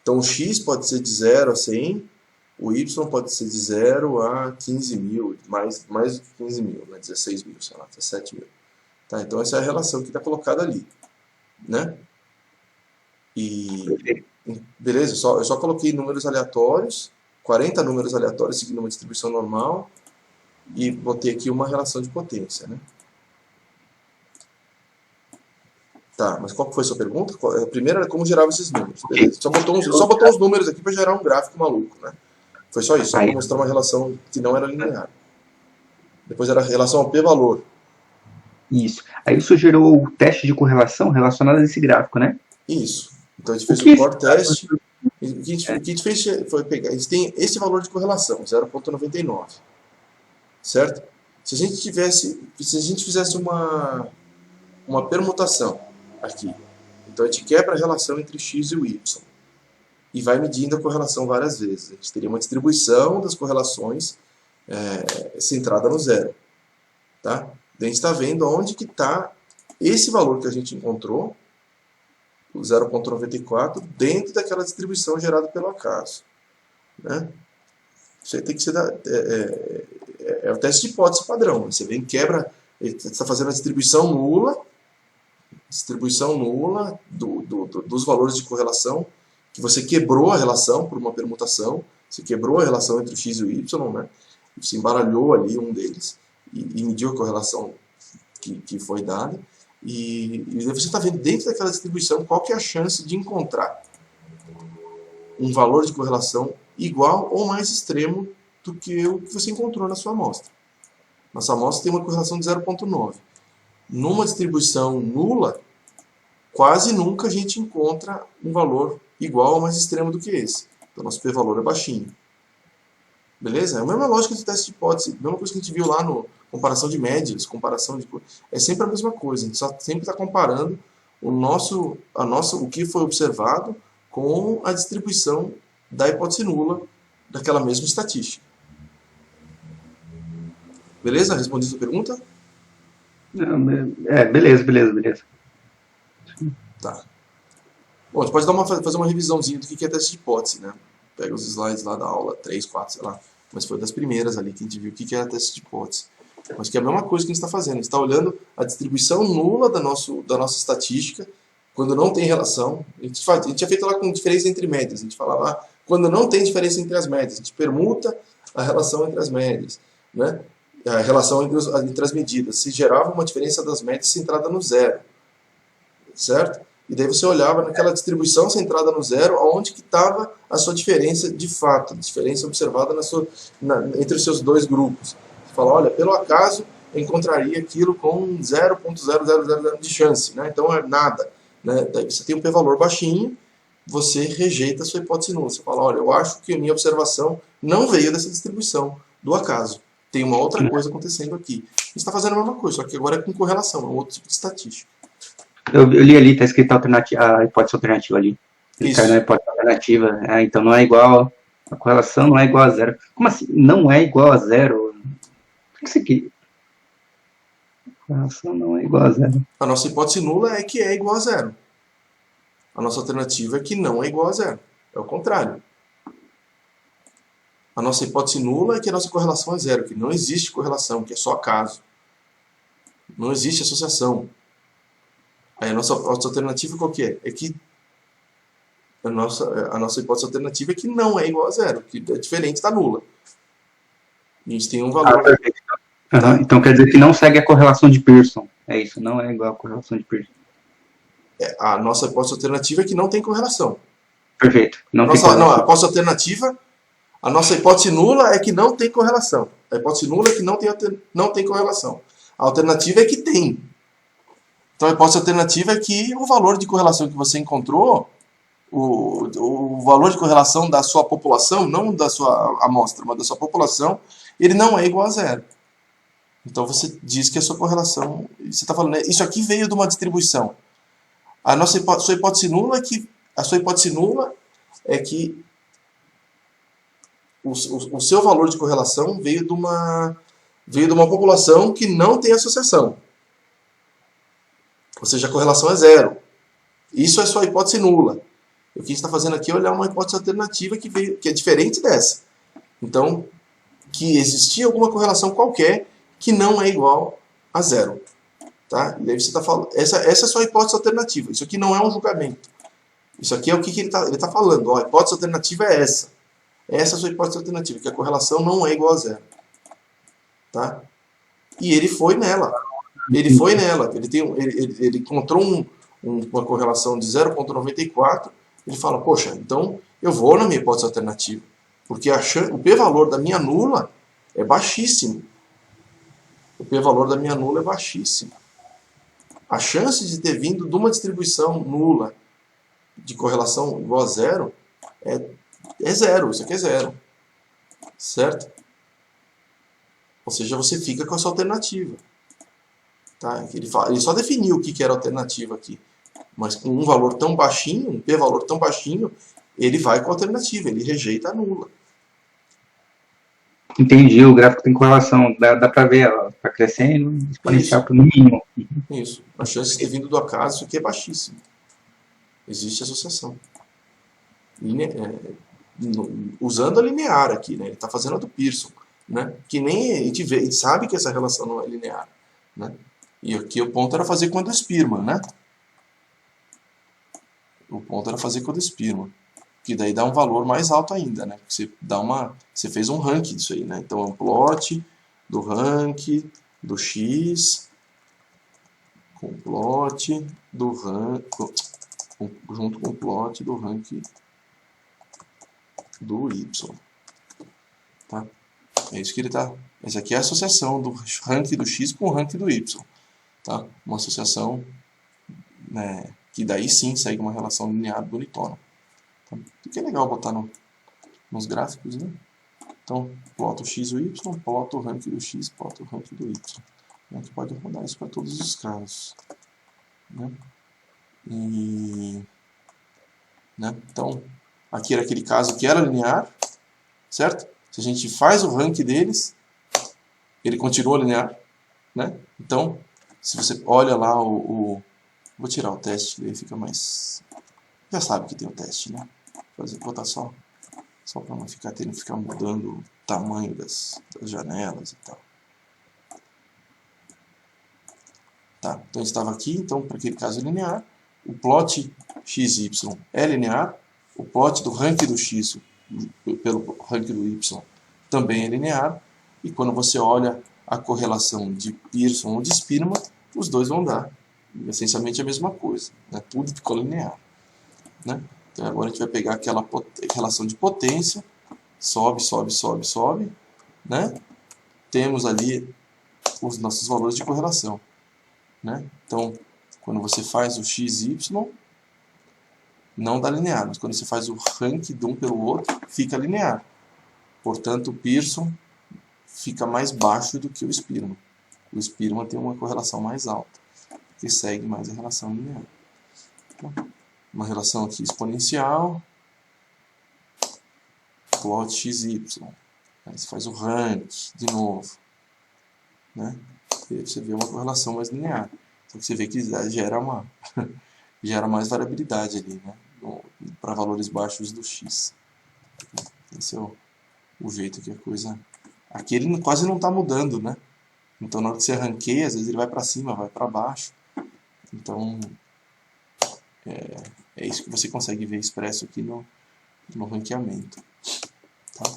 Então o X pode ser de 0 a 100, o Y pode ser de 0 a 15 mil, mais do que 15 mil, né? 16 mil, sei lá, 17 mil. Tá, então essa é a relação que está colocada ali, né? E, beleza, eu só coloquei números aleatórios, 40 números aleatórios seguindo uma distribuição normal, e botei aqui uma relação de potência, né? Tá, mas qual que foi a sua pergunta? A primeira era como gerava esses números. Beleza. Só botou os números aqui para gerar um gráfico maluco, né? Foi só isso, só para mostrar uma relação que não era linear. Depois era a relação ao p-valor. Isso. Aí isso gerou o teste de correlação relacionado a esse gráfico, né? Isso. Então a gente fez o core test. O que a gente fez foi pegar. A gente tem esse valor de correlação, 0,99. Certo? Se a gente fizesse uma permutação aqui, então a gente quebra a relação entre x e o y e vai medindo a correlação várias vezes. A gente teria uma distribuição das correlações centrada no zero. Tá? A gente está vendo onde que está esse valor que a gente encontrou, o 0,94, dentro daquela distribuição gerada pelo acaso. Né? Isso aí tem que ser o teste de hipótese padrão. Você vem quebra, você está fazendo a distribuição nula dos valores de correlação, que você quebrou a relação por uma permutação, você quebrou a relação entre o x e o y, né? Você embaralhou ali um deles e mediu a correlação que foi dada, e você está vendo dentro daquela distribuição qual que é a chance de encontrar um valor de correlação igual ou mais extremo do que o que você encontrou na sua amostra. Nossa amostra tem uma correlação de 0,9. Numa distribuição nula, quase nunca a gente encontra um valor igual ou mais extremo do que esse. Então, nosso p-valor é baixinho. Beleza? É a mesma lógica do teste de hipótese. A mesma coisa que a gente viu lá no comparação de médias, é sempre a mesma coisa. A gente só sempre está comparando o que foi observado com a distribuição da hipótese nula daquela mesma estatística. Beleza? Respondi a sua pergunta? Beleza. Tá. Bom, a gente pode fazer uma revisãozinha do que é teste de hipótese, né? Pega os slides lá da aula 3, 4, sei lá. Mas foi das primeiras ali que a gente viu o que é teste de hipótese. Mas que é a mesma coisa que a gente está fazendo. A gente está olhando a distribuição nula da nossa estatística quando não tem relação. A gente tinha feito lá com diferença entre médias. A gente falava quando não tem diferença entre as médias. A gente permuta a relação entre as médias, né? A relação entre as medidas. Se gerava uma diferença das médias centrada no zero. Certo? E daí você olhava naquela distribuição centrada no zero, aonde que estava a sua diferença de fato, a diferença observada entre os seus dois grupos. Você fala, olha, pelo acaso eu encontraria aquilo com 0,0000 de chance, né? Então é nada. Né? Daí você tem um p-valor baixinho, você rejeita a sua hipótese nula. Você fala, olha, eu acho que a minha observação não veio dessa distribuição do acaso. Tem uma outra coisa acontecendo aqui. A gente está fazendo a mesma coisa, só que agora é com correlação, é um outro tipo de estatística. Eu li ali, está escrito a hipótese alternativa ali. Isso. Cai na hipótese alternativa. Então não é igual. A correlação não é igual a zero. Como assim? Não é igual a zero? O que isso aqui? A correlação não é igual a zero. A nossa hipótese nula é que é igual a zero. A nossa alternativa é que não é igual a zero. É o contrário. A nossa hipótese nula é que a nossa correlação é zero, que não existe correlação, que é só acaso. Não existe associação. Aí a nossa alternativa qual que é? É que a nossa hipótese alternativa é que não é igual a zero, que é diferente da nula. A gente tem um valor. Perfeito. Tá? Então quer dizer que não segue a correlação de Pearson. É isso, não é igual a correlação de Pearson. A nossa hipótese alternativa é que não tem correlação. Perfeito. A hipótese alternativa, a nossa hipótese nula é que não tem correlação. A hipótese nula é que não tem correlação. A alternativa é que tem. Então a hipótese alternativa é que o valor de correlação que você encontrou, o valor de correlação da sua população, não da sua amostra, mas da sua população, ele não é igual a zero. Então você diz que a sua correlação, você está falando, né, isso aqui veio de uma distribuição. Sua hipótese nula é que a sua hipótese nula é que o seu valor de correlação veio de uma população que não tem associação. Ou seja, a correlação é zero. Isso é sua hipótese nula. O que a gente está fazendo aqui é olhar uma hipótese alternativa que é diferente dessa. Então, que existia alguma correlação qualquer que não é igual a zero. Tá? E aí você está falando, essa é a sua hipótese alternativa. Isso aqui não é um julgamento. Isso aqui é o que ele está falando. Ó, a hipótese alternativa é essa. Essa é a sua hipótese alternativa, que a correlação não é igual a zero. Tá? E ele foi nela. Ele encontrou uma correlação de 0,94. Ele fala, poxa, então eu vou na minha hipótese alternativa. Porque o p-valor da minha nula é baixíssimo. O p-valor da minha nula é baixíssimo. A chance de ter vindo de uma distribuição nula de correlação igual a zero é zero. Isso aqui é zero. Certo? Ou seja, você fica com a sua alternativa. Tá? Ele só definiu o que era alternativa aqui. Mas com um valor tão baixinho, um p-valor tão baixinho, ele vai com a alternativa, ele rejeita a nula. Entendi, o gráfico tem correlação, dá para ver, ela está crescendo, exponencial para o mínimo. Isso. A chance de ter vindo do acaso, isso aqui é baixíssima. Existe associação. Usando a linear aqui, né? Ele está fazendo a do Pearson. Né? Que nem a gente sabe que essa relação não é linear. Né? E aqui o ponto era fazer com a do Spearman, né? O ponto era fazer com a do Spearman. Que daí dá um valor mais alto ainda, né? Você fez um ranking disso aí, né? Então é um plot do ranking do X com o plot do ranking junto com o plot do ranking do Y. Tá? É isso que ele está. Essa aqui é a associação do ranking do X com o ranking do Y. Tá? Uma associação, né, que daí sim segue uma relação linear bonitona. Tá? O que é legal botar nos gráficos, né? Então, plota o X e o Y, plota o ranking do X, plota o ranking do Y. A gente pode rodar isso para todos os casos. Né? Né? Então, aqui era aquele caso que era linear, certo? Se a gente faz o ranking deles, ele continua linear, né? Então, se você olha lá vou tirar o teste, aí fica mais... Já sabe que tem o teste, né? Vou botar só para não ficar tendo que ficar mudando o tamanho das janelas e tal. Tá, então estava aqui, então para aquele caso linear, o plot XY é linear, o plot do ranking do X pelo ranking do Y também é linear, e quando você olha a correlação de Pearson ou de Spearman, os dois vão dar essencialmente a mesma coisa, né? Tudo ficou linear. Né? Então agora a gente vai pegar aquela relação de potência, sobe, sobe, sobe, sobe, né? Temos ali os nossos valores de correlação. Né? Então, quando você faz o XY, não dá linear, mas quando você faz o ranking de um pelo outro, fica linear. Portanto, o Pearson fica mais baixo do que o Spearman. O Spearman tem uma correlação mais alta, que segue mais a relação linear. Então, uma relação aqui exponencial, plot XY. Aí você faz o rank de novo. Né? E aí você vê uma correlação mais linear. Então você vê que gera mais variabilidade ali, né? Para valores baixos do X. Esse é o jeito que a coisa... Aqui ele quase não está mudando, né? Então na hora que você ranqueia, às vezes ele vai para cima, vai para baixo. Então é isso que você consegue ver expresso aqui no ranqueamento. Tá?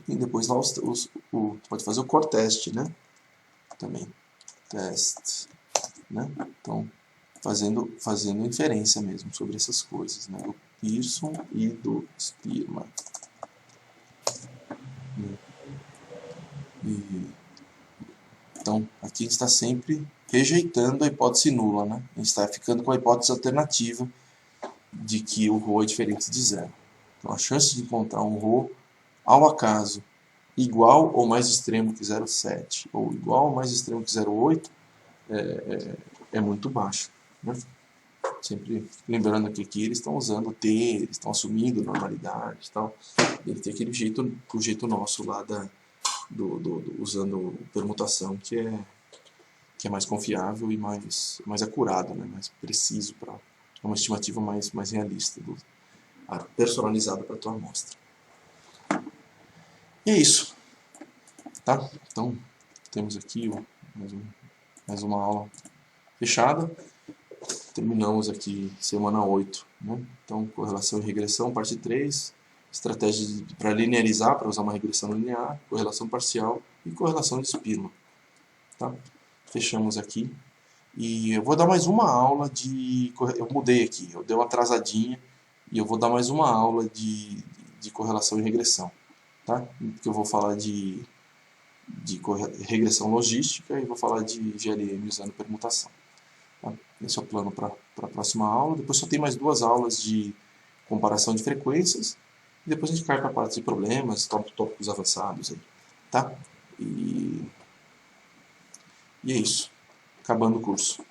E depois lá pode fazer o core test, né? Também. Test. Né? Então, fazendo inferência mesmo sobre essas coisas, né? Do Pearson e do Spearman. Então, aqui a gente está sempre rejeitando a hipótese nula, né? A gente está ficando com a hipótese alternativa de que o ρ é diferente de zero. Então, a chance de encontrar um ρ ao acaso igual ou mais extremo que 0,7 ou igual ou mais extremo que 0,8 é muito baixa, né? Sempre lembrando que aqui eles estão usando T, eles estão assumindo normalidade e tal. Ele tem aquele jeito, o jeito nosso lá usando permutação que é mais confiável e mais acurado, né? Mais preciso, para uma estimativa mais realista, personalizada para a tua amostra. E é isso, tá? Então, temos aqui mais uma aula fechada. Terminamos aqui semana 8, né? Então, correlação e regressão, parte 3, estratégias para linearizar, para usar uma regressão linear, correlação parcial e correlação de Spearman, tá? Fechamos aqui. E eu vou dar mais uma aula eu mudei aqui, eu dei uma atrasadinha e eu vou dar mais uma aula de correlação e regressão, tá? Que eu vou falar de regressão logística e vou falar de GLM usando permutação. Tá? Esse é o plano para a próxima aula. Depois só tem mais 2 aulas de comparação de frequências e depois a gente cai para a parte de problemas, tópicos avançados aí, tá? E é isso. Acabando o curso.